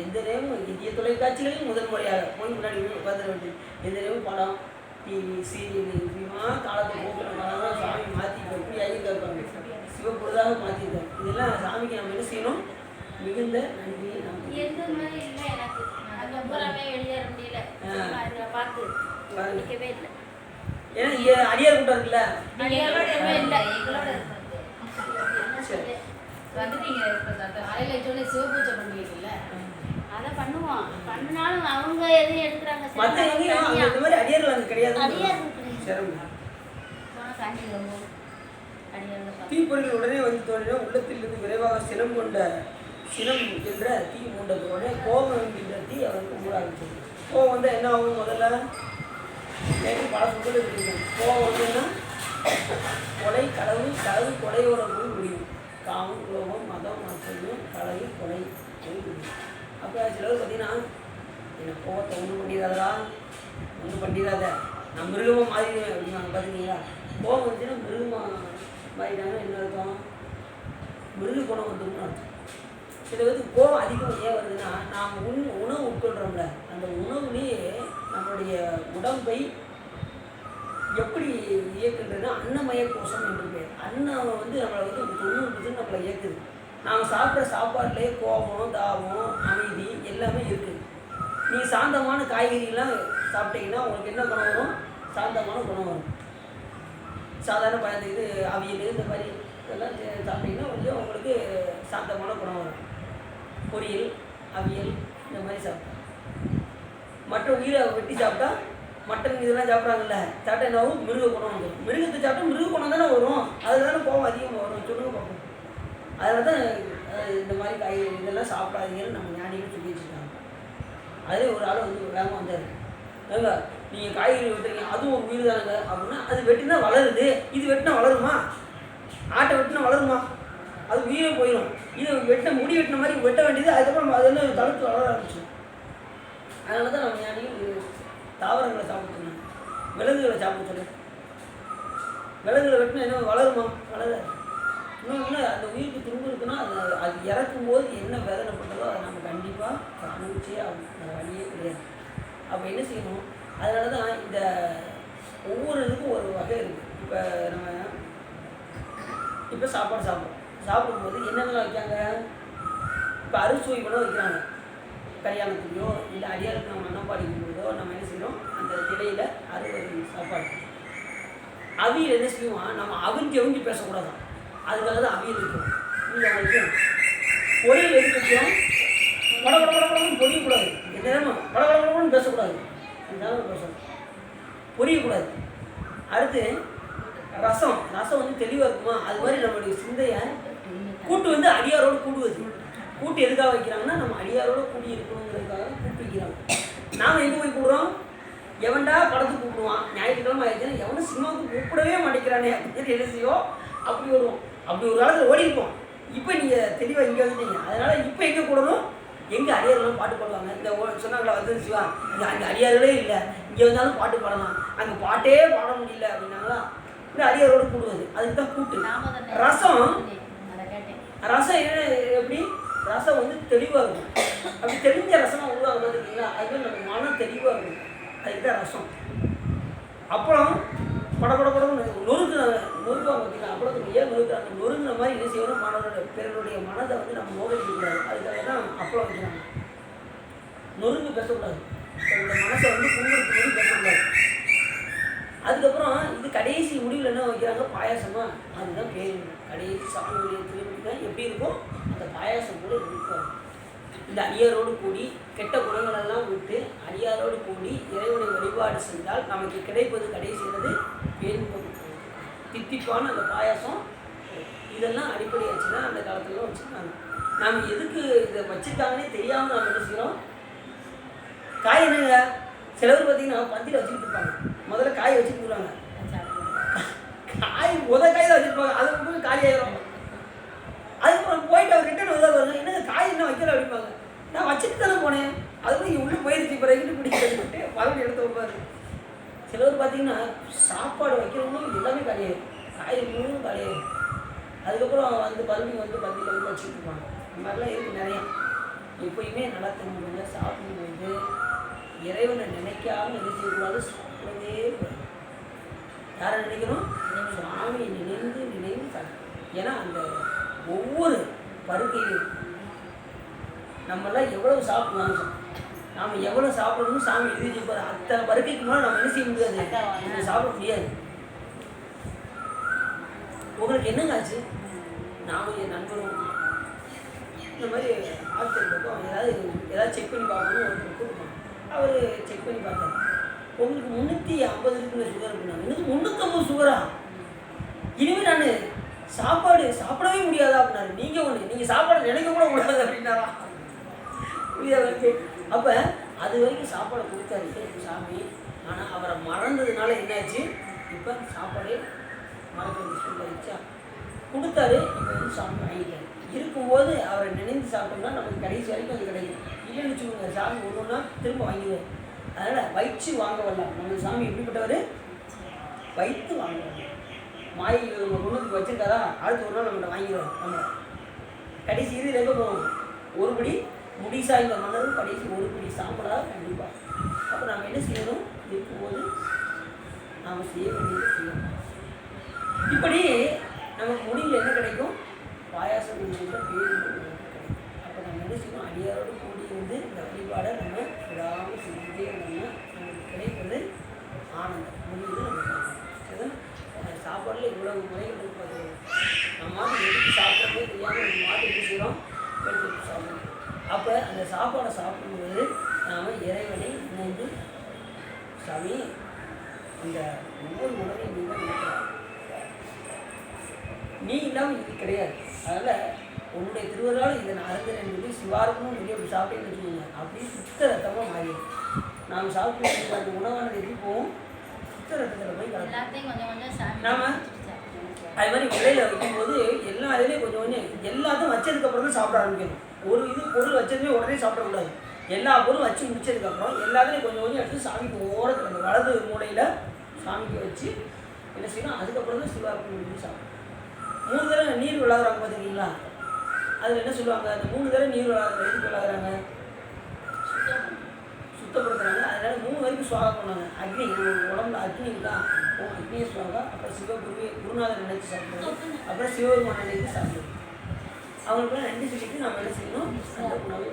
எந்த நேரமும் இந்திய தொலைக்காட்சிகளில் முதல் முறையாக போய் முன்னாடி உட்காந்துட வேண்டியது. எந்த நேரமும் படம் டிவி சீரியல் இப்படிமா காலத்தை போக்குறதுனால சாமி மாற்றி இப்போ எப்படி ஆகியிருக்காங்க சிவப்பொழுதாக மாற்றிருக்காங்க. இதெல்லாம் சாமிக்கு நம்ம என்ன செய்யணும்? மிகுந்த நன்றியை நம்ம ஏன்னா இங்கே அடியார் கூட்டம் இருக்குல்ல சிவபூஜை பண்ணுவீங்கல்ல அதை பண்ணுவோம். பண்ணினாலும் அவங்க எதையும் எடுக்கிறாங்க. இந்த மாதிரி அடியார்கள் அங்கே கிடையாது. தீப்பொறிகள் உடனே வந்து தோன்றின உள்ளத்திலிருந்து விரைவாக சினம் கொண்ட சினம் என்ற தீ மூண்டது. உடனே கோபம் என்கின்ற தீ அவருக்கு மூட ஆரம்பிச்சது. கோபம் வந்து என்ன ஆகும்? முதல்ல நேற்று பல சொற்கள் இருக்கு. கோபம் வந்துன்னா கொலை களவு களவு கொலையோட போய் முடியும். காமம் குலோபம் மதம் மாற்றம் களவு கொலை போய் முடியும். அப்போ சிலர் பார்த்தீங்கன்னா என்னை கோபத்தை ஒன்றும் பண்ணிடாதா ஒன்றும் பண்ணிடாத நான் மிருகமாக மாறிடுவேன் அப்படின்னாங்க. பார்த்தீங்களா? கோபம் வந்துச்சுன்னா மிருகமாக மாறிட்டாங்கன்னா என்ன அர்த்தம்? மிருக குணம் வந்துருன்னு அர்த்தம். சில பேருக்கு கோபம் அதிகம் ஏன் வருதுன்னா நாம் உணவு உட்கொள்கிறோம்ல அந்த உணவுலேயே நம்மளுடைய உடம்பை எப்படி இயக்குன்றதுன்னா அன்னமய கோஷம் என்று பேர். அன்னம் வந்து நம்மளை வந்து 90% நம்மளை இயக்குது. நாம் சாப்பிட்ற சாப்பாட்டிலே கோபம் தாபம் அமைதி எல்லாமே இருக்குது. நீங்கள் சாந்தமான காய்கறிலாம் சாப்பிட்டீங்கன்னா உங்களுக்கு என்ன குணம் வரும்? சாந்தமான குணம் வரும். சாதாரண பயந்து இது அவியல் இந்த மாதிரி இதெல்லாம் சாப்பிட்டீங்கன்னா கொஞ்சம் உங்களுக்கு சாந்தமான குணம் வரும். பொரியல் அவியல் இந்த மாதிரி சாப்பிட்டா மற்ற உயிரை வெட்டி சாப்பிட்டா மட்டன் இதெல்லாம் சாப்பிட்றாங்கல்ல சாப்பிட்டா என்ன ஆகும்? மிருக குணம் வந்துடும். மிருகத்தை சாப்பிட்டா மிருக குணம் தானே வரும். அதில் தானே கோபம் அதிகமாக வரும். சொல்லுங்க பார்ப்போம். அதில் தான் இந்த மாதிரி காய்கறி இதெல்லாம் சாப்பிடாதீங்கன்னு நம்ம ஞானிகள் சொல்லி வச்சுருக்காங்க. அதே ஒரு ஆள் வந்து வேகமாக வந்தார். ஏங்க நீங்கள் காய்கறி வெட்டுறீங்க அதுவும் ஒரு உயிர் தானுங்க அப்படின்னா அது வெட்டினா வளருது. இது வெட்டினா வளருமா? ஆட்டை வெட்டினா வளருமா? அது உயிரே போயிடும். இது முடி வெட்டின மாதிரி வெட்ட வேண்டியது அதுக்கப்புறம் அது வந்து தடுத்து வளர ஆரம்பிச்சிடும். அதனால தான் நம்ம ஞானிகள் தாவரங்களை சாப்பிட சொன்னாங்க. விலங்குகளை சாப்பிட சொன்னாங்க. விலங்குகளை வெட்டினா என்ன வளருமா? வளராது. இன்னொன்று அந்த உயிருக்கு துன்பு இருக்குன்னா அது இறக்கும் போது என்ன வேதனைப்பட்டதோ அதை நம்ம கண்டிப்பாக அனுபவிச்சே ஆகும். அந்த வழியே கிடையாது. அப்போ என்ன செய்யணும்? அதனால தான் இந்த ஒவ்வொரு இதுக்கும் ஒரு வகை இருக்குது. இப்போ சாப்பாடு சாப்பிடும்போது என்னென்னலாம் வைக்காங்க? இப்போ அறுசுவை உணவு வைக்கிறாங்க. கல்யாணத்துலையோ இல்லை அடியாருக்கு நம்ம அன்னப்பாடி போதோ நம்ம என்ன செய்யணும்? அந்த இடையில் அறுவடை சாப்பாடு அவியல் என்ன செய்வோம்? நம்ம அவிஞ்சு பேசக்கூடாதான். அதுக்காக தான் அவியல் இருக்கும். நீங்கள் வைக்கணும். பொரியல் எதுக்கு வைக்கிறோம்? படப்படப்படப்படன்னு பொரியக்கூடாது. என்னமோ படப்படப்படன்னு பேசக்கூடாது. அதுதான் பேசணும். பொரியக்கூடாது. அடுத்து ரசம் வந்து தெளிவாக இருக்குமா? அது மாதிரி நம்மளுடைய சிந்தையை கூட்டு வந்து அடியாரோடு கூடுவது. கூட்டு எதுக்காக வைக்கிறாங்கன்னா நம்ம அடியாரோடு கூடி இருக்கணுங்கிறதுக்காக கூட்டு வைக்கிறாங்க. நாம் எங்கே போய் கூடுறோம்? எவன்டா படத்துக்கு கூப்பிடுவான்? ஞாயிற்றுக்கிழமை ஆயிடுச்சுன்னா எவனும் சினிமாவுக்கு கூப்பிடவே மாட்டேங்கிறானே அப்படின்னு என்ன செய்வோம்? அப்படி வருவோம். அப்படி ஒரு காலத்தில் ஓடி இருப்போம். இப்போ நீங்கள் தெளிவாக இங்கே வந்துட்டீங்க. அதனால் இப்போ எங்கே கூடணும்? எங்கே அடியாரெல்லாம் பாட்டு பாடுவாங்க. இந்த சொன்னாங்களா வந்து சிவா இங்கே அங்கே அடியார்களே இல்லை, இங்கே வந்தாலும் பாட்டு பாடலாம், அங்கே பாட்டே பாட முடியல அப்படின்னாங்களா? இந்த அடியாரோடு கூடுவது அதுக்கு தான் கூட்டு. ரசம் என்ன எப்படி? ரசம் வந்து தெளிவாக இருக்கும். அப்படி தெரிஞ்ச ரசமாக உருவாக பார்த்தீங்களா? அதுக்கு நம்ம மனம் தெளிவாக இருக்கும். அதுக்கு தான் ரசம். அப்புறம் படப்படப்படன்னு நொறுக்குவாங்க பார்த்தீங்களா? அப்பளத்துக்கு ஏன் நொறுக்குறாங்க? நொறுங்கிற மாதிரி என்ன செய்யணும்? பிறருடைய மனதை வந்து நம்ம நோக்கடிக்கக்கூடாது. அதுக்காக தான் அப்பளம் வைக்கிறாங்க. நொறுங்கு பேசக்கூடாது. தன்னோட மனசை வந்து புண்படுத்தும் போது பேசக்கூடாது. அதுக்கப்புறம் இது கடைசி முடிவில் என்ன வைக்கிறாங்க? பாயாசமா. அதுதான் பேர். கடைசி சாமியுடைய திருமணம் தான் எப்படி இருக்கும்? அந்த பாயாசம் கூட இருக்கும். இந்த அடியாரோடு கூடி கெட்ட குணங்களெல்லாம் விட்டு அடியாரோடு கூடி இறைவனை வழிபாடு சென்றால் நமக்கு கிடைப்பது கடைசிகிறது பேன்பம், தித்திப்பான அந்த பாயாசம். இதெல்லாம் அடிப்படை வச்சு தான் அந்த காலத்துலாம் வச்சுருக்காங்க. நாம் எதுக்கு இதை வச்சுருக்காங்கன்னே தெரியாமல் நாம் என்ன செய்கிறோம்? காய் என்னங்க? சிலவர் பார்த்தீங்கன்னா பந்தியில் வச்சுக்கிட்டு இருப்பாங்க. முதல்ல காய் வச்சுட்டு போடுவாங்க. காய் காய் தான் வச்சுருப்பாங்க. அது காலி ஆயிரும். அதுக்கப்புறம் போயிட்டு அவர் ரிட்டர்ன் வந்தால் வருங்க, என்னங்க காய் என்ன வைக்கல அப்படிப்பாங்க. நான் வச்சுட்டு தானே போனேன், அதுவும் இங்கே உள்ளே போயிருச்சு பிறகு பிடிக்கிட்டு மறுபடியும் எடுத்து வைப்பார். சிலவர் பார்த்தீங்கன்னா சாப்பாடு வைக்கிறவங்களும் எல்லாமே கிடையாது, காய்கறிகளும் கிடையாது. அதுக்கப்புறம் வந்து மறுபடியும் வந்து பந்தியில் வந்து வச்சுட்டு இருப்பாங்க. இந்த மாதிரிலாம் இருக்குது நிறையா. எப்பயுமே நல்லா தெரிஞ்சுக்கோங்க, சாப்பிடும்போது இறைவனை நினைக்காமல் என்ன செய்யக்கூடாது, சாப்பிடவே கூடாது. யாரை நினைக்கணும்? சாமியை நினைந்து நினைந்து சாப்பிடும். ஏன்னா அந்த ஒவ்வொரு பருக்கையிலும் நம்மளாம் எவ்வளவு சாப்பிடுவாங்க, நாம் எவ்வளோ சாப்பிடணும்னு சாமி எழுதி வச்சுப்பாரு. அத்தனை பருக்கைக்கு மேலே நம்ம என்ன செய்ய முடியாது, நம்ம சாப்பிட முடியாது. உங்களுக்கு என்னங்க ஆச்சு? நானும் என் நண்பரும் இந்த மாதிரி ஆட்கள் பக்கம் ஏதாவது செக் பண்ணி பார்க்கணும்னு ஒருத்தர் கூப்பிடுவாங்க. அவர் செக் பண்ணி பார்த்தாரு. உங்களுக்கு 350 இருக்குங்க சுகர் அப்படின்னாங்க. எனக்கு 350 சுகரா? இனிமேல் நான் சாப்பாடு சாப்பிடவே முடியாதா அப்படின்னாரு. நீங்கள் ஒன்று, நீங்கள் சாப்பாடு நினைக்க கூட கூடாது அப்படின்னாரா? புரியாத. அப்போ அது வரைக்கும் சாப்பாடை கொடுத்தாரு சாமி. ஆனால் அவரை மறந்ததுனால என்னாச்சு, இப்போ சாப்பாடே மறக்கிறது சொல்லிச்சா கொடுத்தாரு. இப்போ வந்து சாமி வாங்கிட்டாரு. இருக்கும்போது அவரை நினைந்து சாப்பிட்டோம்னா நமக்கு கடைசி வரைக்கும் அது கிடைக்கும். இல்லைன்னு வச்சுக்கோங்க, சாமி ஒன்று ஒன்றா திரும்ப வாங்கிடுவார். அதனால் வைச்சு வாங்க வரலாம். நம்ம சாமி எப்படிப்பட்டவர்? வைத்து வாங்க வரலாம். மாயை நம்ம குணத்துக்கு வச்சுருக்காரா, அடுத்த ஒரு நாள் நம்மகிட்ட வாங்கிடுவார். நம்ம கடைசி இது எங்கே போவோம்? ஒருபடி முடிசாய்ந்த மன்னரும் கடைசி ஒரு படி சாப்பிடாத கண்டிப்பாக. அப்போ நம்ம என்ன செய்யணும்? இருக்கும்போது நாம் செய்ய வேண்டியது செய்யணும். இப்படி நமக்கு முடிவில் என்ன கிடைக்கும்? பாயாசம் கொடுக்குற பேர் கிடைக்கும். அப்போ நம்ம என்ன செய்யணும்? அடியாரோடு கூடி வந்து இந்த வழிபாடை நம்ம விடாமல் செஞ்சுட்டே இருந்தோம்னா நமக்கு கிடைப்பது ஆனந்தம். முடிவு நம்ம சாப்பாடில் இவ்வளவு முறைகள் இருப்பது. நம்ம எடுத்து சாப்பிட்றதே தெரியாமல் நம்ம மாட்டு எப்படி செய்கிறோம்? எடுத்து சாப்பிடணும். அப்போ அந்த சாப்பாடை சாப்பிடும்போது நாம் இறைவனை நினைந்து, சாமி இந்த ஒவ்வொரு உணவையும் நீங்கள் நினைக்கலாம், நீ இல்லாமல் இது கிடையாது. அதனால் உன்னுடைய திருவருளால் இதை நான் அருந்தேன்னு சொல்லி சிவாருக்கும் சொல்லி அப்படி சாப்பிட்டேன்னு வச்சுக்கோங்க, அப்படியே சுத்த ரத்தமாக மாறிடும். நாம் சாப்பிட்டு அந்த உணவானது எப்படி போகும்? சுத்த ரத்தத்தில் போய் கலக்கும். நாம் அது மாதிரி இலையில் வைக்கும்போது எல்லா இதுலேயும் கொஞ்சம் கொஞ்சம் எல்லாத்தையும் வச்சதுக்கப்புறம் தான் சாப்பிட ஆரம்பிக்கணும். ஒரு இது பொருள் வச்சதுமே உடனே சாப்பிடக்கூடாது. எல்லா பொருளும் வச்சு முடிச்சதுக்கப்புறம் எல்லாத்துலேயும் கொஞ்சம் கொஞ்சம் எடுத்து சாமிக்கு ஓரத்தில் அந்த வலது மூலையில் சாமிக்கு வச்சு என்ன செய்யணும்? அதுக்கப்புறம் தான் சிவார்ப்பணம் பண்ணி சாப்பிடணும். 3 தடவை நீர் விளாடுறாங்க பார்த்துருக்கீங்களா? அதில் என்ன சொல்லுவாங்க? அந்த 3 தடவை நீர் விளாடுறாங்க. எதுக்கு விளாடுறாங்க? சுத்தப்படுத்துறாங்க. அதனால் 3 வரைக்கும் சுவாகா பண்ணாங்க. அக்னி உடம்புல அக்னி தான், அக்னியை சுவாகா, அப்புறம் குருநாதர் நினைச்சு சாப்பிடுறது, அப்புறம் சிவபெருமான நினைத்து சாப்பிடுறது. அவங்களுக்கு நன்றி சொல்லிட்டு நம்ம என்ன செய்யணும்? அந்த உணவை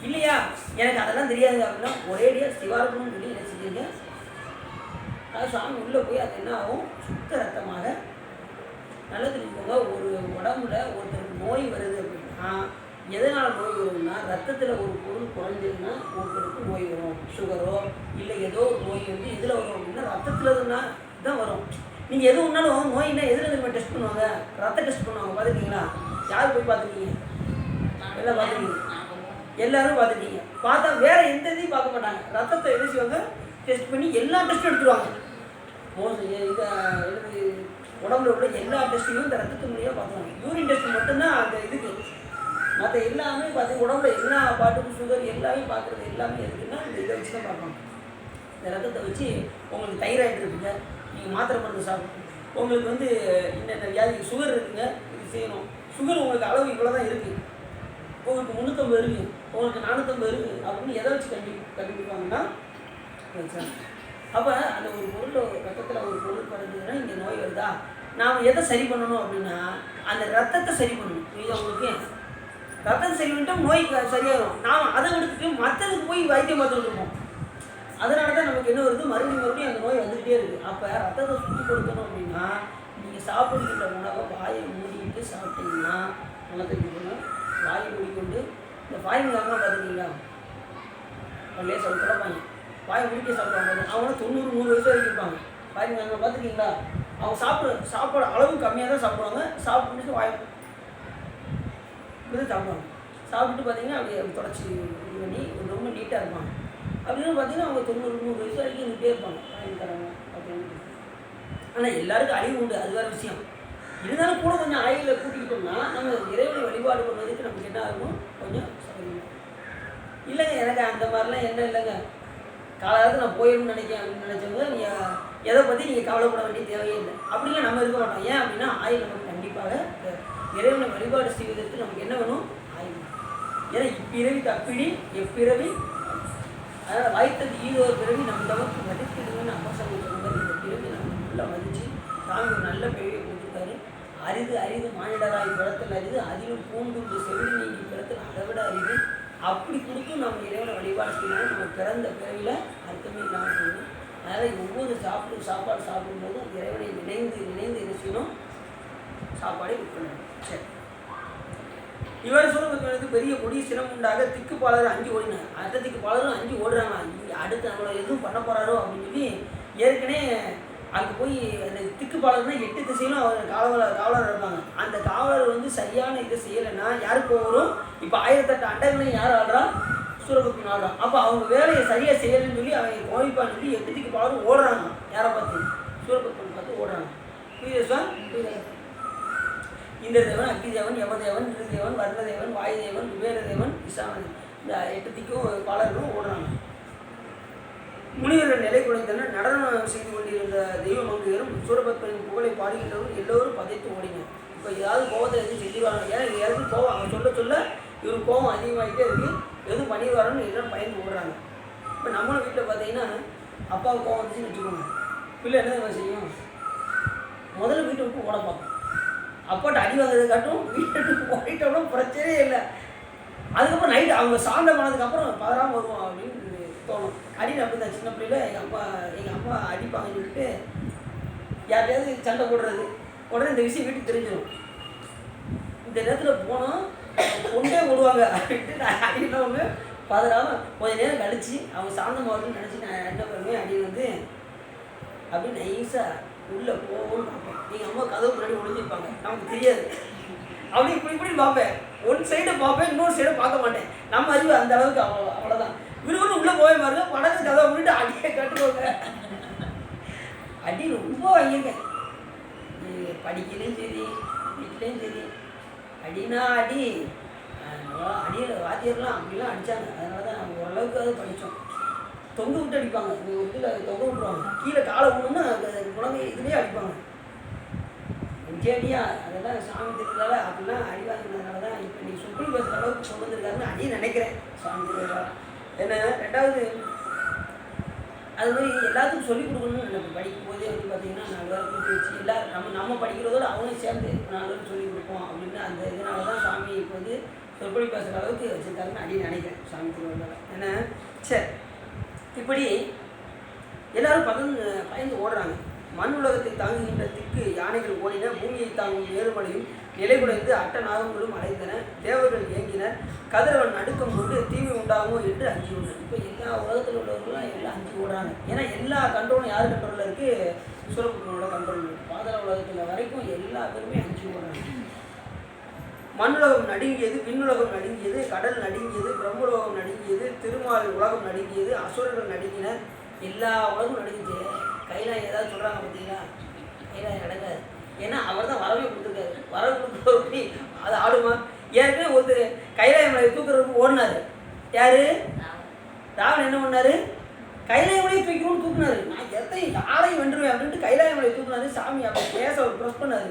இல்லையா, எனக்கு அதெல்லாம் தெரியாது அப்படின்னா ஒரேடியாக சிவார்ப்பணம்னு சொல்லி என்ன செஞ்சீங்க? அது சாமி உள்ளே போய் அது என்ன ஆகும்? சுத்த ரத்தமாக. நல்லா தெரிஞ்சுக்கோங்க, ஒரு உடம்புல ஒருத்தருக்கு நோய் வருது அப்படின்னா எதனால் நோய் வரும்னா, ரத்தத்தில் ஒரு பொருள் குறைஞ்சதுன்னா ஒருத்தருக்கு நோய் வரும். சுகரோ இல்லை ஏதோ ஒரு நோய் வந்து எதில் வரும் அப்படின்னா ரத்தத்தில் தான் வரும். நீங்கள் எது ஒன்றாலும் நோயின்னா எதில் நம்ம டெஸ்ட் பண்ணுவாங்க? ரத்த டெஸ்ட் பண்ணுவாங்க. பார்த்துருக்கீங்களா? யார் போய் பார்த்துருக்கீங்க? எல்லாம் பார்த்துருக்கீங்க, எல்லோரும் பார்த்துருக்கீங்க. பார்த்தா வேறு எந்த இதையும் பார்க்க மாட்டாங்க. ரத்தத்தை என்ன செய்வாங்க? டெஸ்ட் பண்ணி எல்லா டெஸ்ட்டும் எடுத்துருவாங்க. இதை உடம்புல உள்ள எல்லா டெஸ்ட்டையும் இந்த ரத்தத்து மூலியமாக பார்த்துருவாங்க. யூரின் டெஸ்ட் மட்டும்தான் அந்த இதுக்கு. மற்ற எல்லாமே பார்த்து உடம்புல எல்லா பாட்டுக்கும் சுகர் எல்லாமே பார்க்குறது எல்லாமே இருக்குன்னா இந்த இதை வச்சு தான் பார்க்கணும். இந்த ரத்தத்தை வச்சு உங்களுக்கு தைராய்டு இருக்குங்க, நீங்கள் மாத்திரை மருந்து சாப்பிடணும். உங்களுக்கு வந்து இன்னென்ன வியாதி சுகர் இருக்குங்க, இது செய்யணும். சுகர் உங்களுக்கு அளவு இவ்வளோ தான் இருக்குது, உங்களுக்கு 350 இருக்குது, உங்களுக்கு 450 இருக்குது அப்படின்னு எதை வச்சு கண்டுபிடிப்பாங்கன்னா வச்சாங்க. அப்போ அந்த ஒரு பொருள் ரத்தத்தில் ஒரு பொருள் படுறதுன்னா இங்கே நோய் வருதா, நாம் எதை சரி பண்ணணும் அப்படின்னா அந்த ரத்தத்தை சரி பண்ணணும். இது உங்களுக்கு ரத்தத்தை சரி பண்ணிட்டால் நோய் சரியாகும். நாம் அதை எடுத்துட்டு மற்றதுக்கு போய் வைத்தியம் பார்த்துட்டு இருப்போம். அதனால தான் நமக்கு என்ன வருது? மறுபடியும் அந்த நோய் வந்துகிட்டே இருக்குது. அப்போ ரத்தத்தை சுத்தப்படுத்தணும் அப்படின்னா நீங்கள் சாப்பிடுகின்ற உணவை வாயை மூடிக்கிட்டு சாப்பிட்டீங்கன்னா நல்லா தெரிஞ்சுக்கணும். வாயை மூடிக்கொண்டு இந்த பாய்ங்காங்கலாம் பார்த்துக்கிங்களா? லேசாக சொல்லுவாங்க வாயை முடிக்க சாப்பிடுவாங்க. அவங்க 90-100 வயசு வரைக்கும் இருப்பாங்க. பாய்ங்காங்க பார்த்துக்கிங்களா? அவங்க சாப்பாடு அளவு கம்மியாக தான் சாப்பிடுவாங்க. சாப்பிட்டு வாய் இப்படி தான் சாப்பிடுவாங்க. சாப்பிட்டு பார்த்தீங்கன்னா அப்படி தொடச்சி இது பண்ணி ரொம்ப நீட்டாக இருப்பாங்க. அப்படின்னு பார்த்தீங்கன்னா அவங்க 90-100 வயசு வரைக்கும் இருந்துகிட்டே இருப்பாங்க. வாங்கி தராங்க அப்படின்னு. ஆனால் எல்லாருக்கும் அழிவு உண்டு, அது வேறு விஷயம். இருந்தாலும் கூட கொஞ்சம் ஆயுளில் கூட்டிக்கிட்டோம்னா நம்ம இறைவனை வழிபாடு பண்ணுறதுக்கு நமக்கு என்ன ஆகும், கொஞ்சம் சௌகரியமாக. இல்லைங்க எனக்கு அந்த மாதிரிலாம் என்ன இல்லைங்க, காலகாலத்தில் நான் போயிடணும்னு நினைக்கிறேன் அப்படின்னு நினச்சவங்க நீங்கள் எதை பற்றி நீங்கள் கவலைப்பட வேண்டிய தேவையே இல்லை. அப்படிலாம் நம்ம இருக்க மாட்டோம். ஏன் அப்படின்னா ஆயுள் நமக்கு கண்டிப்பாக இறைவனை வழிபாடு செய்வதற்கு நமக்கு என்ன வேணும், ஆயுள். ஏன்னா இப்பிறவி தப்பிடி எப்பிறவி, அதனால் வாய்த்தது ஈதோ பிறவி நம்ம தவிர்த்து மதிப்பிடுங்கன்னு அப்பா சாமி சொன்னார். இந்த பிறவி நம்ம நல்லா மதித்து சாமி ஒரு நல்ல பிறவியை கொடுத்துருக்காரு. அரிது அரிது மானிடராய் பிறத்தல் அரிது, அதிலும் பூண்டுண்டு செவிலி நீங்கி பிறத்தல் அதை விட அரிது. அப்படி கொடுத்தும் நம்ம இறைவனை வழிபாடு செய்யணும். நம்ம பிறந்த பிறவியில் அர்த்தமே இல்லாமல் போகணும். அதனால் ஒவ்வொரு சாப்பாடு சாப்பிடும்போதும் இறைவனை நினைந்து என்ன செய்யணும், சாப்பாடை விற்கணும். சரி, இவர் சொல்லுவது பெரிய கொடிய சினம் உண்டாக திக்குப்பாளர் 5 ஓடினார். அடுத்த திக்குப்பாளரும் 5 ஓடுறாங்க. அடுத்து நம்மளை எதுவும் பண்ண போகிறாரோ அப்படின்னு சொல்லி ஏற்கனவே அங்கே போய் அந்த திக்குப்பாளர்னா 8 திசையிலும் அவர் காவலர் இருப்பாங்க. அந்த காவலர் வந்து சரியான இதை செய்யலைன்னா யாருக்கு வரும், இப்போ 1008 அண்டங்களையும் யார் ஆடுறா, சூரபத்மன் ஆடுறான். அப்போ அவங்க வேலையை சரியாக செய்யலைன்னு சொல்லி அவங்க கோவிப்பான்னு சொல்லி 8 திக்குப்பாளரும் ஓடுறாங்க. யாரை பார்த்து, சூரபத்மன் பார்த்து ஓடுறாங்க. புரியுதா? இந்த தேவன், அக்கி தேவன், யமதேவன், நிருதேவன், வர்ணதேவன், வாயுதேவன், குபேரதேவன், ஈசானதேவன், இந்த 8 திக்கும் பாலர்களும் ஓடுறாங்க. முனிவர்கள் நிலை குலைந்தனர். நடனம் செய்து கொண்டிருந்த தெய்வ மங்கையரும் சூரபத்மனின் புகழை பாடுகின்றவர்கள் எல்லோரும் பதைத்து ஓடினர். இப்போ ஏதாவது கோபத்தை எதுவும் செஞ்சிருவாங்க. ஏன்னா இது யாருக்கும் கோபம், அவங்க சொல்ல இவருக்கு கோபம் அதிகமாகிட்டே இருக்குது, எதுவும் பண்ணிடுவாருன்னு எல்லோரும் பயந்து ஓடுறாங்க. இப்போ நம்மளும் வீட்டில் பார்த்தீங்கன்னா அப்பாவுக்கு கோபம் வந்துச்சுன்னு வச்சுக்கோங்க, பிள்ளை என்ன செய்யும், முதல்ல வீட்டை விட்டு ஓட பார்ப்போம். அப்பாட்ட அடி வாங்குறது காட்டும் வீட்டுக்கு ஓடிட்டோம்னா பிரச்சனையே இல்லை. அதுக்கப்புறம் நைட்டு அவங்க சாந்தமானதுக்கப்புறம் பதறாமல் வருவோம் அப்படின்னு தோணும். அடின்னு அப்படி தான் சின்ன பிள்ளையில எங்கள் அம்மா அடிப்பாங்கன்னு சொல்லிட்டு யார்கிட்டையாவது சண்டை போடுறது, உடனே இந்த விஷயம் வீட்டுக்கு தெரிஞ்சிடும். இந்த நேரத்தில் போனோம் கொண்டே போடுவாங்க அப்படின்ட்டு நான் அடினவங்க பதறாமல் கொஞ்சம் நேரம் கழிச்சு அவங்க சாந்தமாகணும்னு நினச்சி நான் என்ன பண்ணுவேன், அடி வந்து அப்படி நைஸாக உள்ளே போகணும்னு பார்ப்பேன். எங்கள் அம்மா கதவு முன்னாடி ஒழிஞ்சிருப்பாங்க, நமக்கு தெரியாது. அப்படி இப்படி பார்ப்பேன். ஒன் சைடை பார்ப்பேன், இன்னொரு சைடை பார்க்க மாட்டேன். நம்ம அறிவு அந்த அளவுக்கு அவ்வளோதான். விறுவிறு உள்ளே போய் பாருங்க, படகு கதவை முன்னிட்டு அடியை கட்டுவாங்க. அடி ரொம்ப வாங்கியிருக்கேன். படிக்கலையும் சரி வீட்லேயும் சரி அடினா அடி. அடியில் வாத்தியர்லாம் அப்படிலாம் அடித்தாங்க. அதனால தான் நம்ம ஓரளவுக்கு அது படித்தோம். தொங்க விட்டு அடிப்பாங்க, இதில் தொங்க விட்டுருவாங்க, கீழே காலை விடணும்னா குழந்தை இதுலேயே அடிப்பாங்க. அடியா அதெல்லாம் சாமி திருவிழால அப்படிலாம் அடி வாங்கினதுனால தான் இப்போ நீங்கள் சுப்ரீம் பேசுகிற அளவுக்கு கொண்டு வந்திருக்காருன்னு அடியும் நினைக்கிறேன். சாமி திருவிழா ஏன்னா 2வது அது மாதிரி எல்லாத்துக்கும் சொல்லிக் கொடுக்கணும்னு நம்ம படிக்கும் போதே வந்து பார்த்திங்கன்னா 4 பேரை கூட்டி வச்சு எல்லோரும் நம்ம படிக்கிறதோட அவங்களும் சேர்ந்து 4 பேருக்கு சொல்லிக் கொடுப்போம் அப்படின்னு அந்த இதனால தான் சாமி இப்போ வந்து சொற்பொழி பேசுகிற அளவுக்கு வச்சுருக்காருன்னு அடின்னு நினைக்கிறேன் சாமி திருவிழாவில். ஏன்னா சரி, இப்படி எல்லோரும் பயந்து ஓடுறாங்க. மண் உலகத்தை தாங்குகின்ற திக்கு யானைகள் ஓடின, பூமியை தாங்கும் ஏறுமலையும் நிலைகுலைந்து அட்ட நாகங்களும் அடைந்தன. தேவர்கள் இயங்கினர், கதிரவன் நடுக்கம் கொண்டு தீமை உண்டாகுமோ என்று அஞ்சு ஓடுனர். இப்போ எல்லா உலகத்தில் உள்ளவர்களும் எல்லாம் அஞ்சு ஓடுறாங்க. ஏன்னா எல்லா கண்ட்ரோலும் யார் கண்ட்ரோலில் இருக்குது, சூரபத்மனோட கண்ட்ரோல் இருக்குது. பாதாள உலகத்தில் வரைக்கும் எல்லா பேருமே அஞ்சு ஓடுறாங்க. மண்ணுலகம் நடுங்கியது, விண்ணுலகம் நடுங்கியது, கடல் நடுங்கியது, பிரம்மலோகம் நடுங்கியது, திருமால் உலகம் நடுங்கியது, அசுரர்கள் நடுங்கினர், எல்லா உலகம் நடுங்கிச்சு. கைலாயம் ஏதாவது சொல்கிறாங்க பார்த்தீங்களா, கைலாயம் நடக்காது. ஏன்னா அவர் தான் வரவே கொடுத்துருக்காரு. வரவு கொடுக்குறப்படி அது ஆடுமா? ஏற்கனவே ஒருத்தர் கைலாய மலையை தூக்குறதுக்கு ஓடினார். யார்? ராவணன் என்ன பண்ணார்? கைலாய மலையை தூக்கணும்னு தூக்குனாரு. நான் யாரையும் வென்றுவேன் அப்படின்ட்டு கைலாய மலையை தூக்குனாரு. சாமி அப்படி பேச அவர் ப்ரெஸ் பண்ணார்.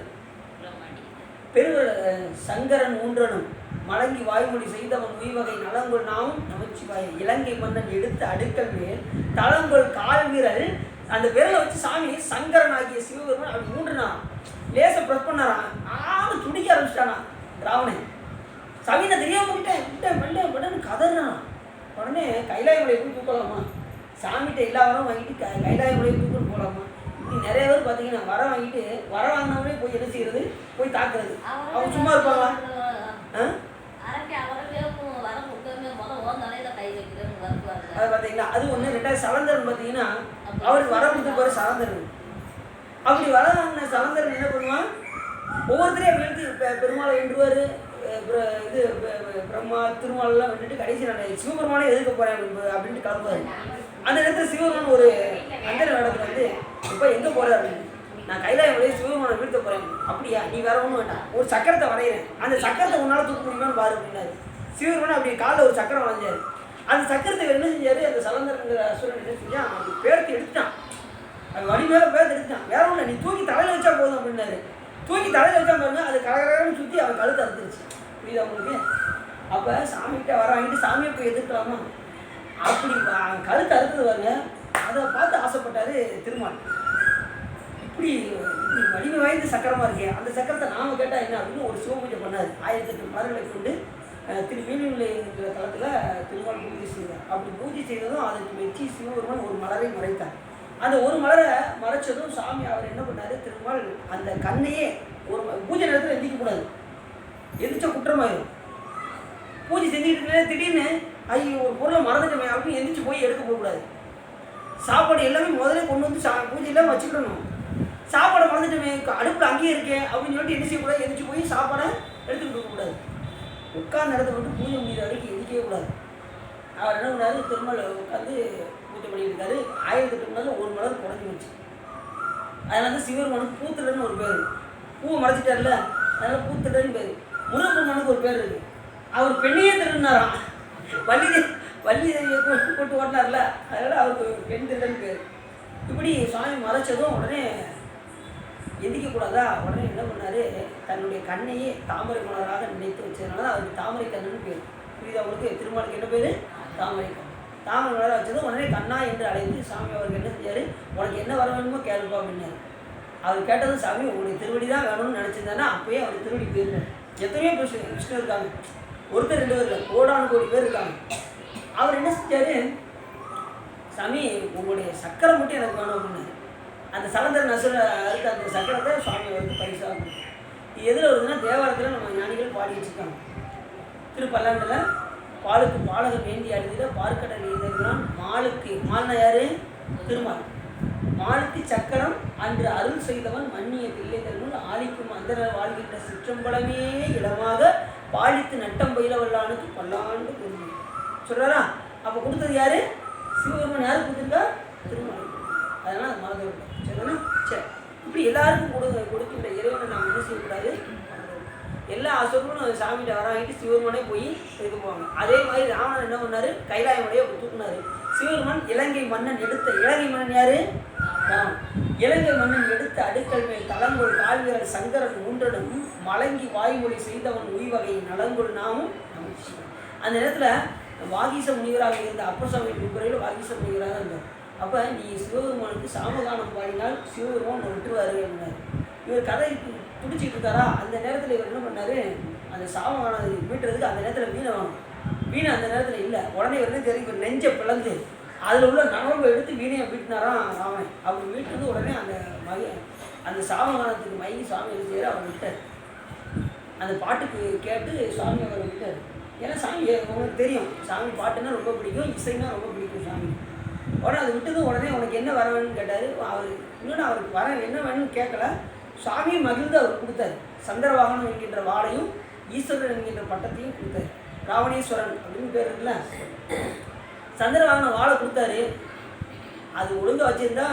சங்கரன் ஊன்றனும் மடங்கி வாய்மொழி செய்தவன் உய்வகை நலங்கொள் நாமும் நமச்சிவாய். இலங்கை மன்னன் எடுத்த அடுக்கல் மேல் தளங்கொள் கால் வீரல். அந்த விரலை வச்சு சாமி சங்கரன் ஆகிய சிவபெருமான் அப்படி ஊன்றுனான். லேச ப்ரெஸ் பண்ணாரான். ஆளும் துடிக்க ஆரம்பிச்சிட்டானா ராவணன். சாமி நான் தெரியாம விட்டேன் கதறான். உடனே கைலாய மலையை போய் தூக்கலாமா? சாமிகிட்ட எல்லா வரம் வாங்கிட்டு கைலாய மலையை தூக்கணும் போகலாமா? இப்படி நிறைய பேர் பார்த்தீங்கன்னா வர வாங்கினவனே போய் என்ன செய்யறது, போய் தாக்குறது. அவங்க சும்மா இருப்பாங்களா? அது பார்த்தீங்களா, அது ஒன்று. 2வது சலந்தரன் பார்த்தீங்கன்னா அவருக்கு வர கொடுத்துருப்பாரு சலந்தரன். அப்படி வர வாங்கின சலந்தரன் என்ன பண்ணுவான், ஒவ்வொருத்தரையும் வெளுத்து பெருமாளை வென்றுவார். இது பிரம்மா திருமாலெல்லாம் விட்டுட்டு கடைசி நான் சிவபெருமானே எதுக்க போகிறேன் அப்படின்ட்டு கிளம்புவார். அந்த இடத்துல சிவபெருமான் ஒரு அந்த இடத்துல வந்து இப்போ எங்கே போகிறாரு, நான் கைலாயம் வழியே சிவபெருமானை வீழ்த்த போகிறேன். அப்படியா, நீ வேற ஒன்றும் வேண்டாம், ஒரு சக்கரத்தை வரைகிறேன், அந்த சக்கரத்தை உன்னால் தூக்க முடியுமான்னு பாரு அப்படின்னாரு. சிவபெருமான் அப்படி காலில் ஒரு சக்கரம் வளைஞ்சார். அந்த சக்கரத்தை என்ன செஞ்சார், அந்த சலந்தரங்கிற அசுரன் என்ன செஞ்சான், அப்படி பேர்த்து எடுத்துட்டான். அது வழி மேலே பேர்த்து எடுத்துட்டான். வேற ஒன்று, நீ தூக்கி தலையில் வச்சா போதும் அப்படின்னாரு. தூக்கி தலையில் வச்சா பாருங்க, அது கலகலன்னு சுற்றி அவன் கழுத்து அறுத்துருச்சு. புரியுதா உங்களுக்கு? அப்போ சாமிகிட்ட வாங்கிட்டு சாமியை போய் எதிர்க்கலாமா? அப்படி கழுத்து அறுத்தது பாருங்க, அதை பார்த்து ஆசைப்பட்டார் திருமால். இப்படி வலிமை வாய்ந்த சக்கரமாக இருக்கே, அந்த சக்கரத்தை நாம் கேட்டால் என்ன அப்படின்னு ஒரு சிவபூஜை பண்ணார். 1008 மலர்களை கொண்டு திருமேனியுள்ள தளத்தில் திருமால் பூஜை செய்தார். அப்படி பூஜை செய்ததும் அதற்கு வெற்றி சிவபெருமான் ஒரு மலரை மறைத்தார். அந்த ஒரு மலரை மறைச்சதும் சாமி அவர் என்ன பண்ணார், திருமால் அந்த கண்ணையே ஒரு பூஜை நேரத்தில் எந்திக்கக்கூடாது, எந்திரிச்ச குற்றமாயிடும். பூஜை செஞ்சுக்கிட்டு திடீர்னு ஐயோ ஒரு பொருளை மறந்துட்டோமே அப்படின்னு எந்திரிச்சு போய் எடுக்க போகக்கூடாது. சாப்பாடு எல்லாமே முதல்ல கொண்டு வந்து பூஜையெல்லாம் வச்சுக்கிடணும். சாப்பாடை மறந்துட்டோமே, அடுப்பில் அங்கேயே இருக்கேன் அப்படின்னு சொல்லிட்டு என்ன செய்யக்கூடாது, எந்திரிச்சு போய் சாப்பாடை எடுத்துக்கிட்டு இருக்கக்கூடாது. உட்கார்ந்து இடத்த விட்டு பூஜை முடிகிற வரைக்கும் எந்திக்கவே கூடாது. அவர் என்ன பண்ணாரு, திருமல் உட்காந்து பூஜை பண்ணியிருக்காரு. 1008 மலர் ஒரு மலர் குறைஞ்சி வச்சு. அதனால தான் சிவபெருமானுக்கு பூத்திரன்னு ஒரு பேர். பூவை மறைச்சிட்டார்ல, அதனால பூத்திரன்னு பேர். முருகப்பெருமானுக்கு ஒரு பேர் இருக்குது, அவர் பெண்ணையே திருடினாராம். வள்ளி தேவியை போட்டு ஓட்டினார்ல, அதனால் அவருக்கு பெண் திருடன் பேர். இப்படி சுவாமி மறைச்சதும் உடனே எந்திக்கக்கூடாதா, உடனே என்ன பண்ணார், தன்னுடைய கண்ணையே தாமரை மலராக நினைத்து வச்சதுனால அவருக்கு தாமரை கண்ணன்னு பேர். புரியுது அவங்களுக்கு? திருமாலுக்கு என்ன பேர், தாமரை கண். தாமரை மலராக வச்சதும் உடனே கண்ணா என்று அழைத்து சாமி அவருக்கு என்ன செஞ்சார், உனக்கு என்ன வர வேணுமோ கேளுப்பா அப்படின்னாரு. அவர் கேட்டதும் சாமி உங்களுடைய திருவடி தான் வேணும்னு நினச்சிருந்தாருன்னா அப்போயே அவர் திருவடி போயிருந்தார். எத்தனையோ கிருஷ்ணர் இருக்காங்க, ஒருத்தர் 2 பேர் இல்லை, கோடானு கோடி பேர் இருக்காங்க. அவர் என்ன செஞ்சார், சாமி உங்களுடைய சக்கரம் மட்டும் எனக்கு வேணும் அப்படின்னாரு. அந்த சலந்தர் நசுர அறுத்த அந்த சக்கரத்தை சுவாமி அவருக்கு பரிசாக கொடுத்தார். இது எதில் வருதுன்னா, தேவாரத்தில் நம்ம ஞானிகள் பாடி வச்சுருக்காங்க. திருப்பல்லாண்டில் பாலுக்கு பாலகம் வேண்டி அழுதியில் பார்க்கடல் எழுதுகிறான் மாலுக்கு. மால்னா யார், திருமால். மாலுக்கு சக்கரம் அன்று அருள் செய்தவன் மன்னிய பிள்ளைகள் ஆலிக்கும் அந்த வாழ்கின்ற சிற்றம்பலமே இடமாக பாலித்து நட்டம் பயிலவல்லானுக்கு பல்லாண்டு பெருமை சொல்கிறாரா. அப்போ கொடுத்தது யார், சிவபெருமான். யார் கொடுத்துருக்கா, திருமால். அதனால் அது மறந்து விட்டோம். சரிண்ணா? சரி, இப்படி எல்லாருக்கும் கொடுக்கின்ற இறைவனை நாம் என்ன செய்யக்கூடாது, எல்லா அசுரங்களும் சாமிகிட்ட வராங்கிட்டு சிவபெருமானே போய் இருக்க போவாங்க. அதே மாதிரி ராவணன் என்ன பண்ணார், கைலாய மலையை தூக்குனார். சிவபெருமான் இலங்கை மன்னன் எடுத்த, இலங்கை மன்னன் யார், ராவணன். இலங்கை மன்னன் எடுத்த அடுக்கல் மேல் தலங்கொள் கால்வீரர் சங்கரன் ஊன்றனும் மலங்கி வாய்மொழி செய்தவன் உய்வகை நலங்கொள் நாமும் அமைச்சிருக்கோம். அந்த நேரத்தில் வாகீச முனிவராக இருந்த அப்பசாமி குறையில் வாகீச முனிவராக இருந்தார். அப்போ நீ சிவபெருமானுக்கு சாமகானம் பாடினால் சிவபெருமான் விட்டுருவாரு அப்படின்னாரு. இவர் கதை பிடிச்சிட்டு இருக்காரா, அந்த நேரத்தில் இவர் என்ன பண்ணார், அந்த சாமகானம் மீட்டுறதுக்கு அந்த நேரத்தில் வீணை வேணும். வீணை அந்த நேரத்தில் இல்லை. உடனே இவர் தெரியும், இவர் நெஞ்சை பிளந்து அதில் உள்ள நனவை எடுத்து வீணையை வீட்டினாராம் ராவணன். அப்படி வீட்டுறது உடனே அந்த சாமகானத்துக்கு மைகி சுவாமி செய்கிற அவர் விட்டார். அந்த பாட்டுக்கு கேட்டு சுவாமி அவர் விட்டார். ஏன்னா சாமி உங்களுக்கு தெரியும், சாமி பாட்டுன்னா ரொம்ப பிடிக்கும், இசைன்னா ரொம்ப பிடிக்கும் சாமி. உடனே அது விட்டதும் உடனே உனக்கு என்ன வர வேணும்னு கேட்டார். அவர் இன்னொன்று அவருக்கு வர என்ன வேணும்னு கேட்கல, சுவாமியை மகிழ்ந்து அவர் கொடுத்தாரு. சந்திரவாகனம் என்கின்ற வாளையும் ஈஸ்வரன் என்கின்ற பட்டத்தையும் கொடுத்தாரு. ராவணேஸ்வரன் அப்படின்னு பேர் இருக்குல்ல, சந்திரவாகன வாழை கொடுத்தாரு. அது ஒழுங்காக வச்சுருந்தா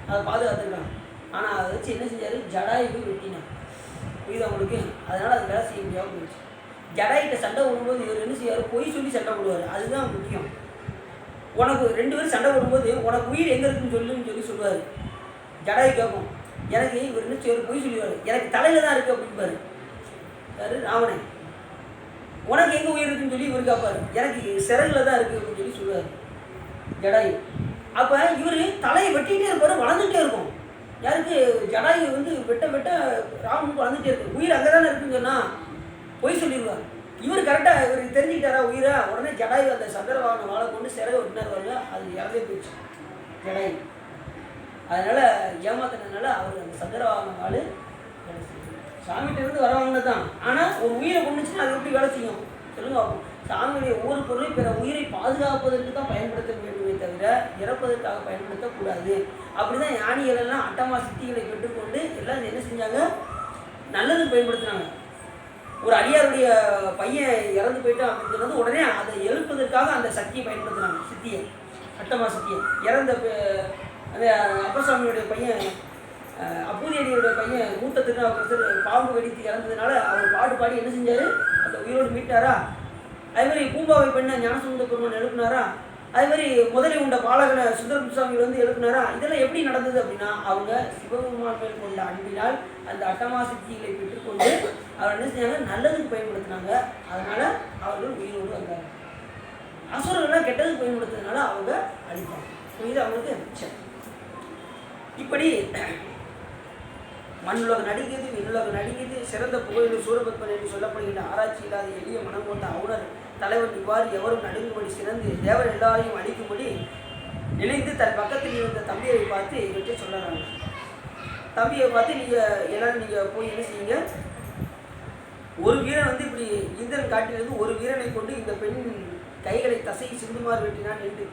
அதை பாதுகாத்துருக்காங்க. ஆனால் அதை வச்சு என்ன செஞ்சார், ஜடாயுக்கு வெட்டினான். புரியுது அவங்களுக்கு? அதனால் அது வேலை செய்ய முடியாமல் போயிடுச்சு. ஜடாயிட்ட சண்டை போடும்போது இவர் என்ன செய்வார், பொய் சொல்லி சண்டை போடுவார். அதுதான் முக்கியம். உனக்கு 2 பேரும் சண்டை போடும்போது உனக்கு உயிர் எங்கே இருக்குன்னு சொல்லுன்னு சொல்லுவார். ஜடாயு கேட்கும், எனக்கு இவர் என்ன செய்வார், பொய் சொல்லுவார், எனக்கு தலையில் தான் இருக்குது அப்படின்பாரு யார், ராவணன். உனக்கு எங்கே உயிர் இருக்குன்னு சொல்லி இவர் கேட்பார், எனக்கு சிறகுல தான் இருக்குது அப்படின்னு சொல்லி சொல்லுவார் ஜடாயு. அப்போ இவர் தலையை வெட்டிகிட்டே இருப்பார், வளர்ந்துகிட்டே இருக்கும். யாருக்கு, ஜடாயு வெட்ட ராவனுக்கு வளர்ந்துகிட்டே இருக்கும். உயிர் அங்கே தானே இருக்குன்னு சொன்னால் பொய் சொல்லிடுவார். இவர் கரெக்டாக இவருக்கு தெரிஞ்சுக்கிட்டாரா உயிரை, உடனே ஜடாயு அந்த சந்திரவாகன வாழை கொண்டு சிறகு வெட்டினார். அது இறந்தே போயிடுச்சு ஜடாயு. அதனால் ஏமாத்தினால அவர் அந்த சந்திரவாகன வாழை சாமிகிட்டேருந்து வரவங்க தான். ஆனால் ஒரு உயிரை கொண்டுச்சுன்னா அது எப்படி வேலை செய்யும் சொல்லுங்க. சாமியுடைய ஒவ்வொரு பொருளையும் பிற உயிரை பாதுகாப்பதற்கு தான் பயன்படுத்த வேண்டுமே தவிர இறப்பதற்காக பயன்படுத்தக்கூடாது. அப்படி தான் ஞானிகள் எல்லாம் அட்டமா சித்திகளை பெற்றுக்கொண்டு எல்லாம் என்ன செஞ்சாங்க, நல்லதுக்கு பயன்படுத்தினாங்க. ஒரு அடியாருடைய பையன் இறந்து போயிட்டான் அப்படின்னு சொன்னது உடனே அதை எழுப்பதற்காக அந்த சக்தியை பயன்படுத்தினாங்க, சித்தியை, அட்டமா சித்தியை. இறந்த அந்த அப்பசாமியுடைய பையன் அப்பூதியடியோட பையன் மூத்த திருநாவுக்கரசர் பாம்பு வெடித்து இறந்ததுனால அவர் பாடு பாடி என்ன செஞ்சார், அந்த உயிரோடு மீட்டாரா. அதே மாதிரி பூம்பாவை பெண்ணை ஞானசம்பந்த பெருமான் எழுப்பினாரா. அதே மாதிரி முதலில் உண்ட பாலகனை சுந்தரம் சுவாமிகள் வந்து எழுப்பினாரா. இதெல்லாம் எப்படி நடந்தது அப்படின்னா, அவங்க சிவபெருமான் மேல் கொண்ட அன்பினால் அந்த அட்டமா சித்திகளை பெற்றுக்கொண்டு அவர் என்ன செஞ்சாங்க, நல்லதுக்கு பயன்படுத்தினாங்க. அதனால அவர்கள் உயிரோடு வந்தாங்க. அசுரர்கள்லாம் கெட்டதுக்கு பயன்படுத்துறதுனால அவங்க அழித்தாங்க. இது அவங்களுக்கு மிச்சம். இப்படி மண்ணுலக நடிக்கிறது, விண்ணுலக நடிக்கிறது, சிறந்த புகழில் சூரபத்மன் என்று சொல்லப்படுகின்ற ஆராய்ச்சி இல்லாத எளிய மனம் கொண்ட அவுணர் தலைவன் இவ்வாறு எவரும் நடுங்கும்படி சிறந்து தேவர் எல்லாரையும் அழிக்கும்படி நினைந்து தன் பக்கத்தில் இருந்த தம்பியை பார்த்து இவற்றை சொல்லறாங்க. தம்பியை பார்த்து எல்லாரும் போய் என்ன செய்யுங்க, ஒரு வீரன் வந்து இப்படி இந்திரன் காட்டிலிருந்து ஒரு வீரனை கொண்டு இந்த பெண் கைகளை தசை சிந்துமாறு வெட்டினான் என்று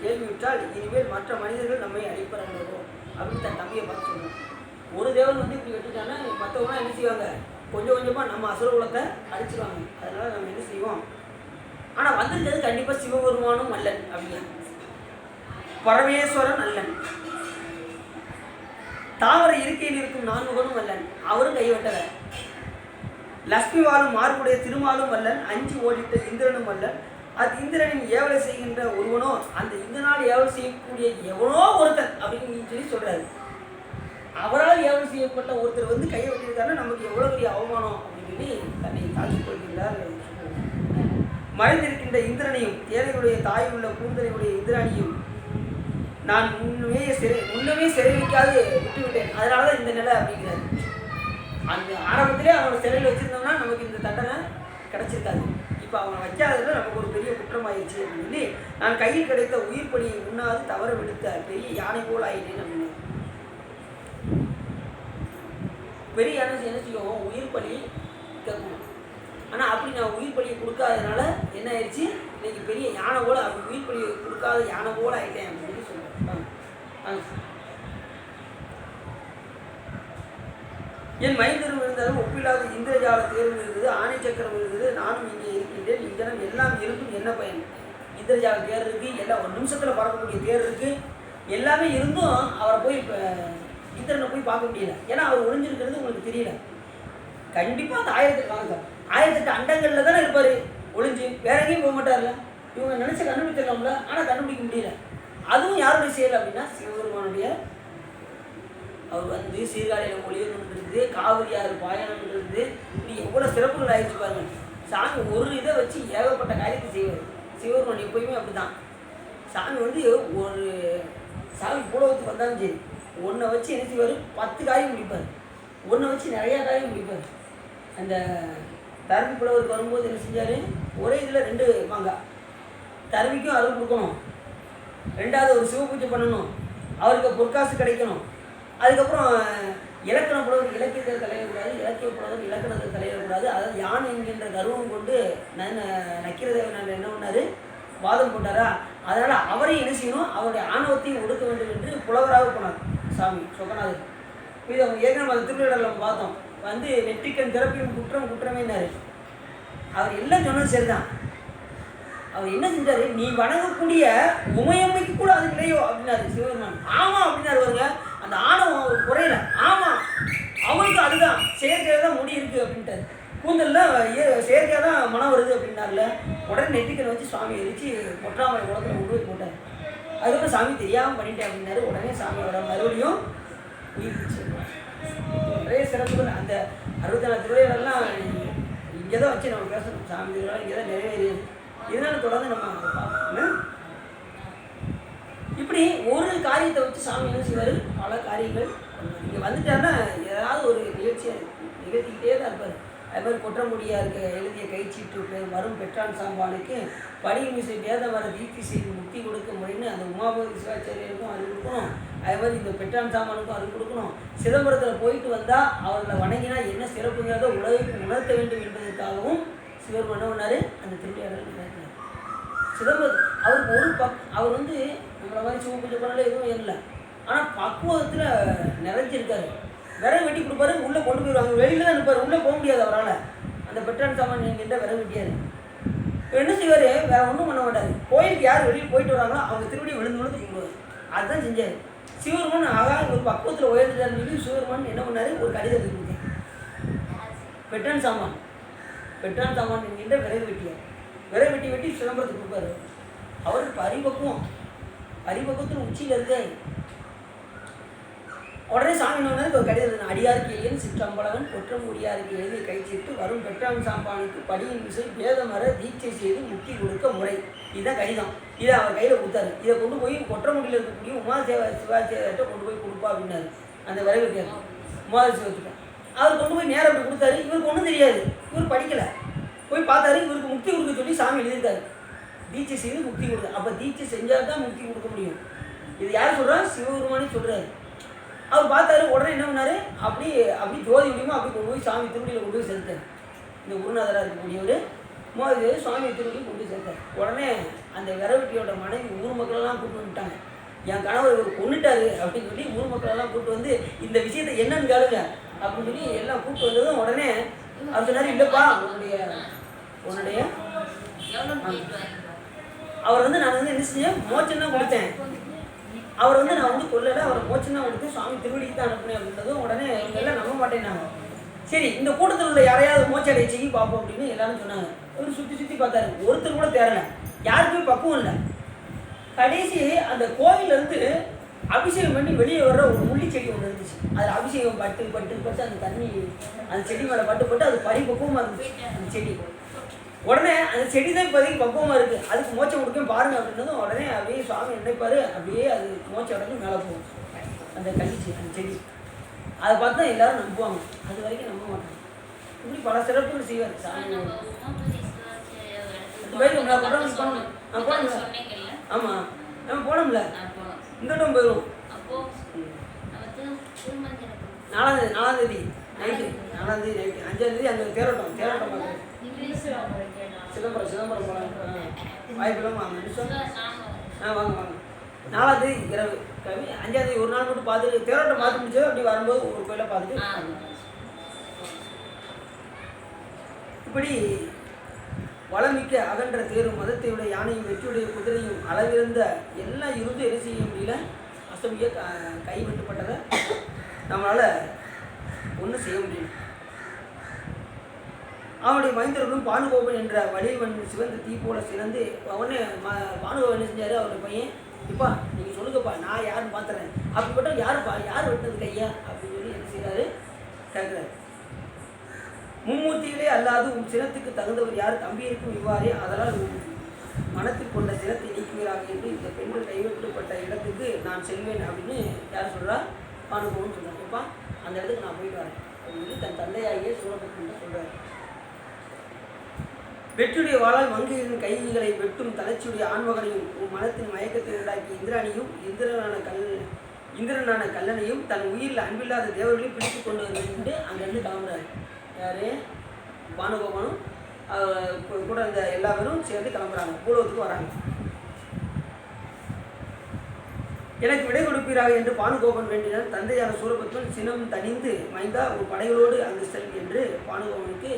கேள்விவிட்டால் இனிமேல் மற்ற மனிதர்கள் நம்மை அழிப்பறாங்களோ அப்படின்னு தன் தம்பியை பார்த்து சொன்னான். ஒரு தேவன் வந்து இப்படி வெட்டிட்டான்னா மற்றவங்களாம் என்ன செய்வாங்க, கொஞ்சம் கொஞ்சமாக நம்ம அசுர குலத்தை அழிச்சிருவாங்க. அதனால நம்ம என்ன செய்வோம், ஆனால் வந்திருக்கிறது கண்டிப்பாக சிவபெருமானும் அல்லன் அப்படிங்க, பரமேஸ்வரன் அல்லன், தாவர இருக்கையில் இருக்கும் நான்முகனும் அல்லன், அவரும் கைவெட்டலை, லட்சுமி வாழும் மார்புடைய திருமாலும் அல்லன், அஞ்சு ஓடிட்ட இந்திரனும் அல்லன், அது இந்திரனின் ஏவலை செய்கின்ற ஒருவனோ அந்த இந்திரனால் ஏவலை செய்யக்கூடிய எவனோ ஒருத்தன் அப்படின்னு சொல்லி சொல்றாரு. அவரால் ஏவலை செய்யப்பட்ட ஒருத்தர் வந்து கையை வெட்டியிருக்காருன்னா நமக்கு எவ்வளோ பெரிய அவமானம் அப்படின்னு சொல்லி தன்னை தாக்கிக் கொள்கின்றார். மறைந்திருக்கின்ற இந்திரனையும் தேனையுடைய தாய் உள்ள பூந்தனையுடைய இந்திராணியும் நான் முன்னமே சிறைவிக்காது விட்டுவிட்டேன், அதனால தான் இந்த நிலை அப்படிங்கிறாரு. அந்த ஆரம்பத்திலே அவனை சிறையில் வச்சிருந்தோம்னா நமக்கு இந்த தண்டனை கிடைச்சிருக்காது. இப்போ அவனை வைக்காததுல நமக்கு ஒரு பெரிய குற்றமாயிடுச்சு அப்படின்னு சொல்லி நான் கையில் கிடைத்த உயிர் பணியை உண்ணாது தவற விடுத்த பெரிய யானை போல் ஆயிட்டேன் அப்படின்னு. பெரிய யானை என்ன செய்வோம், உயிர் பலி கேட்கணும். ஆனால் அப்படி நான் உயிர் பலியை கொடுக்காததுனால என்ன ஆயிடுச்சு, இன்னைக்கு பெரிய யானை போல அப்படி உயிர் பலியை கொடுக்காத யானை போல ஆயிட்டேன் அப்படின்னு சொல்லி சொல்லுவேன். என் மைந்தரும் இருந்தாலும் ஒப்பில்லாத இந்திரஜால தேர்வு இருக்குது, ஆணை சக்கரம் இருக்குது, நானும் இங்கே இருக்கின்றேன், இங்கனம் எல்லாம் இருந்தும் என்ன பயன். இந்திரஜால தேர் இருக்குது, எல்லாம் ஒரு நிமிஷத்தில் பறக்கக்கூடிய தேர் இருக்குது, எல்லாமே இருந்தும் அவரை போய் இப்போ இந்திரனை போய் பார்க்க முடியல. ஏன்னா அவர் ஒளிஞ்சிருக்கிறது உங்களுக்கு தெரியல. கண்டிப்பாக அந்த 1008 அண்டங்களில் தானே இருப்பார் ஒளிஞ்சு, வேற எங்கேயும் போக மாட்டார்ல. இவங்க நினச்ச கண்டுபிடிச்சிடலாம்ல, ஆனால் கண்டுபிடிக்க முடியல. அதுவும் யாருடைய செயல் அப்படின்னா சிவபெருமானுடைய. அவர் வந்து சீர்காழியில் ஒளியணும் இருக்குது, காவிரியாறு பாயணம் இருக்குது, இப்படி எவ்வளோ சிறப்புகள் ஆயிடுச்சு பாருங்க. சாமி ஒரு இதை வச்சு ஏகப்பட்ட காரியத்தை செய்வார். சிவபெருமான் எப்பயுமே அப்படி தான். சாமி வந்து ஒரு சாமி புலவத்துக்கு வந்தாலும் சரி, ஒன்றை வச்சு என்ன செய்வார், 10 காரியம் முடிப்பார், ஒன்றை வச்சு நிறையா காரியம் முடிப்பார். அந்த தருமி புலவருக்கு வரும்போது என்ன செஞ்சார், ஒரே இதில் 2 மாங்காய், தருமிக்கும் அருள் கொடுக்கணும், 2வது ஒரு சிவ பூஜை பண்ணணும், அவருக்கு பொற்காசு கிடைக்கணும். அதுக்கப்புறம் இலக்கண புலவர் இலக்கியத்தில் தலையிடக்கூடாது, இலக்கிய புலவர் இலக்கணத்தில் தலையிடக்கூடாது. அதாவது யான் என்கின்ற கர்வம் கொண்டு நக்கீரதேவன் என்ன பண்ணார், வாதம் போட்டாரா. அதனால் அவரை என்ன செய்யணும், அவருடைய ஆணவத்தையும் ஒடுக்க வேண்டும் என்று புலவராக போனார் சாமி சொக்கநாதர். இது அவங்க ஏற்கனவே அந்த திருவிழாவில் நம்ம பார்த்தோம். வந்து நெற்றிக்கண் திறப்பியும் குற்றம் குற்றமேனாரு. அவர் எல்லாம் சொன்னது சரிதான். அவர் என்ன செஞ்சாரு, நீ வணங்கக்கூடிய உமையம்மைக்கு கூட அது இல்லையோ அப்படின்னாரு சிவபெருமான். ஆமாம் அப்படின்னாரு. வருங்க அந்த ஆணவம் அவர் குறையல. ஆமாம் அவனுக்கு அதுதான் செயற்கையாக தான் முடி இருக்குது அப்படின்ட்டாரு. கூந்தல்லாம் செயற்கையாக தான் மனம் வருது அப்படின்னார்ல. உடனே நெற்றிக்கண் வச்சு சாமி எரிச்சு பொற்றாமரை குளத்தில் கொண்டு போய் போட்டார். அதுக்கப்புறம் சாமி தெரியாமல் பண்ணிட்டேன் அப்படின்னாரு. உடனே சாமியோட மறுபடியும் உயிர் நிறைய சிறப்புகள். அந்த 64 திருவிழாலாம் இங்கே தான் வச்சு நம்ம பேசணும். சாமி திருவிழா இங்கே தான் நிறைவேறியது. இதனால தொடர்ந்து நம்ம அதை பார்க்கணும். இப்படி ஒரு காரியத்தை வச்சு சாமி என்ன செய்வார், பல காரியங்கள் இங்கே வந்துட்டாருன்னா ஏதாவது ஒரு நிகழ்ச்சியை நிகழ்த்திக்கிட்டே தான் இருப்பார். அது மாதிரி குற்றமுடியா இருக்க எழுதிய கைச்சீட்டு வரும் பெற்றான் சாம்பானுக்கு படிமிசை வேதம் வர தீர்த்தி செய்து முக்தி கொடுக்க முறைன்னு அந்த உமாபதி சிவாச்சாரியருக்கும் அது கொடுக்கணும். அதே மாதிரி இந்த பெற்றான் சாமானுக்கும் அது கொடுக்கணும். சிதம்பரத்தில் போயிட்டு வந்தால் அவர்களை வணங்கினா என்ன சிறப்புங்கிறத உலகுக்கு உணர்த்த வேண்டும் என்பதற்காகவும் சிவர் என்ன பண்ணார், அந்த திருவிளையாடல் நடத்தினார். சிதம்பரம் அவருக்கு ஒரு அவர் வந்து நம்மளை மாதிரி சிவ பூஜை பண்ணல எதுவும் இல்லை. ஆனால் பக்குவத்தில் நிறைஞ்சிருக்காரு. விறகு வெட்டி கொடுப்பாரு, உள்ளே கொண்டு போயிடுவாங்க. வெளியில் தான் இருப்பார், உள்ளே போக முடியாது அவரால். அந்த பெற்றான் சாமான் என்கிட்ட விறகு வெட்டியார். என்ன செய்வார், வேறு ஒன்றும் பண்ண மாட்டார். கோயிலுக்கு யார் வெளியில் போயிட்டு வராங்களோ அவங்க திருவடி விழுந்து விழுந்து கும்பிடுவார். அதுதான் செஞ்சார். சிவருமன் ஒரு பக்குவத்தில் உயர்ந்துட்டாருன்னு சொல்லி சிவருமன் என்ன பண்ணாரு, ஒரு கடிதத்தை கொடுத்தேன். பெட்ரான் சாமான் என்கின்ற விறகு வெட்டி சிதம்பரத்துக்கு கொடுப்பாரு. அவருக்கு பரிபக்குவத்தில் உச்சியில் இருக்காரு. உடனே சாமி என்ன ஒரு கடிதம், அடியாருக்கு எளியன் சிற்றம்பலவன் குற்றமுடியாருக்கு எழுதி கைச்சிட்டு வரும் பெற்றான் சாம்பானுக்கு படியின் விசை வேதமர தீட்சை செய்து முக்தி கொடுக்க முறை. இதுதான் கடிதம். இதை அவர் கையில் கொடுத்தாரு. இதை கொண்டு போய் கொற்றமுடியில் இருக்கக்கூடிய சிவாச்சாரிட்ட கொண்டு போய் கொடுப்பா அப்படின்னாரு. அந்த விரைவு உமாதேவத்துக்கு அவர் கொண்டு போய் நேரம் அப்படி கொடுத்தாரு. இவருக்கு ஒன்றும் தெரியாது, இவர் படிக்கலை. போய் பார்த்தாரு, இவருக்கு முக்தி கொடுக்க சொல்லி சாமி எழுதியிருக்காரு. தீட்சை செய்து முக்தி கொடுக்க. அப்போ தீட்சை செஞ்சால் தான் முக்தி கொடுக்க முடியும். இது யார் சொல்கிறா, சிவபெருமானே சொல்கிறாரு. அவர் பார்த்தாரு. உடனே என்ன பண்ணாரு, அப்படி ஜோதி முடியுமோ அப்படி கொண்டு போய் சாமி திருவடியில் கொண்டு போய் சேர்த்தார். இந்த குருநாதராக இருக்கக்கூடியவர் மோதிதேவர் சுவாமி திருவடியை கொண்டு போய் சேர்த்தார். உடனே அந்த விரவெட்டியோட மனைவி ஊர் மக்களெல்லாம் கூப்பிட்டு வந்துட்டாங்க. என் கணவர் இவர் கொண்டுட்டாரு அப்படின்னு சொல்லி ஊர் மக்களெல்லாம் கூப்பிட்டு வந்து இந்த விஷயத்தை என்னன்னு கேளுங்க அப்படின்னு சொல்லி எல்லாம் கூப்பிட்டு வந்ததும் உடனே அவர் சொன்னார், இல்லைப்பா உன்னுடைய அவர் நான் என்ன செஞ்சேன், மோட்சம் தான் கொடுத்தேன். அவர் நான் கொல்லலை, அவரை மோட்சம் தான் கொடுத்து சுவாமி திருவடிக்கு தான் அனுப்புனேன் அப்படின்றதும் உடனே இவங்க எல்லாம் நம்ப மாட்டேன்னாங்க. சரி, இந்த கூட்டத்தில் உள்ள யாரையாவது மோட்ச அடைய செய்ய பார்ப்போம் அப்படின்னு எல்லாரும் சொன்னாங்க. இவர் சுற்றி பார்த்தாரு, ஒருத்தர் கூட தேரலை, யாருக்குமே பக்குவம் இல்லை. கடைசி அந்த கோவிலேருந்து அபிஷேகம் பண்ணி வெளியே வர்ற ஒரு முள்ளி செடி ஒன்று இருந்துச்சு. அதில் அபிஷேகம் பட்டு அந்த தண்ணி அந்த செடி மேலே பட்டு அது பரிபக்குவமாக இருந்துச்சு அந்த செடி. உடனே அந்த செடி தான் இப்போதைக்கு பக்குவமாக இருக்குது, அதுக்கு மோட்சம் கொடுக்க பாருங்க அப்படின்னதும் உடனே அப்படியே சுவாமி நினைப்பார், அப்படியே அது மோட்சம் அடைஞ்சு மேலே போகும் அந்த கழிச்சு அந்த செடி. அதை பார்த்து தான் எல்லாரும் நம்புவாங்க, அது வரைக்கும் நம்ப மாட்டாங்க. இப்படி பல சிறப்புகள் செய்வார் சாமி. ஆமாம், நம்ம போனோம்ல, இந்த டைம் போயிடுவோம். 4ஆம் தேதி நைட்டு 5ஆம் தேதி அங்கே தேரோட்டம் பார்க்குறேன். சிதம்பரம் போகலாம், வாய்ப்பில்லாம வாங்க 4ஆம் தேதி இரவு கவி 5ஆம் தேதி ஒரு நாள் மட்டும் பார்த்துட்டு தேரோட்டம் பார்த்து முடிச்சது. அப்படி வரும்போது ஒரு கோயிலை பார்த்துட்டு இப்படி வளமிக்க அகன்ற தேரும் மதத்தையுடைய யானையும் வெற்றியுடைய குதிரையும் அளவிருந்த எல்லாம் இருந்து என்ன செய்ய முடியல. அசமிய கைவிட்டுப்பட்டதை நம்மளால் ஒன்றும் செய்ய முடியும். அவனுடைய மைந்தர்களும் பானுகோபன் என்ற வலிவன் சிவந்த தீ போல சிறந்து அவனே பானுகோபன் என்ன செஞ்சார், அவருடைய பையன், இப்பா நீங்கள் சொல்லுங்கப்பா, நான் யாருன்னு பார்த்துறேன். அப்படிப்பட்ட யாருப்பா, யார் வெட்டது கையா அப்படின்னு சொல்லி என்ன செய்கிறாரு கேட்குறாரு. மும்மூர்த்திகளே அல்லாது உன் சினத்துக்கு தகுந்தவர் யார், தம்பியிருக்கும் இவ்வாறே, அதனால் மனத்தில் கொண்ட சினத்தை நீக்குவீராக என்று இந்த பெண்கள் கைவிட்டுப்பட்ட இடத்துக்கு நான் செல்வேன் அப்படின்னு யார் சொல்கிறா, பானுகோபன் சொல்கிறார். இப்பா அந்த இடத்துக்கு நான் போயிட்டு வரேன் அப்படின்னு சொல்லி தன் தந்தையாகிய சூரபத்மன் சொல்கிறார். வெற்றுடைய வாழால் மங்கையின் கைகளை வெட்டும் தளர்ச்சியுடைய ஆண்மகனையும் உன் மனத்தின் மயக்கத்தை உண்டாக்கி இந்திராணியும் இந்திரனான கல்லனையும் தன் உயிரில் அன்பில்லாத தேவர்களையும் பிடித்து கொண்டு வந்து அங்கேருந்து கிளம்புறாரு. யார், பானுகோபனும் கூட இந்த எல்லா பேரும் சேர்ந்து கிளம்புறாங்க, பூலோகத்துக்கு வராங்க. எனக்கு விடை கொடுப்பீராக என்று பானுகோபன் வேண்டினார். தந்தையான சூரபத்மன் சினம் தணிந்து மைந்தா ஒரு படைகளோடு அங்கு செல் என்று பானுகோபனுக்கு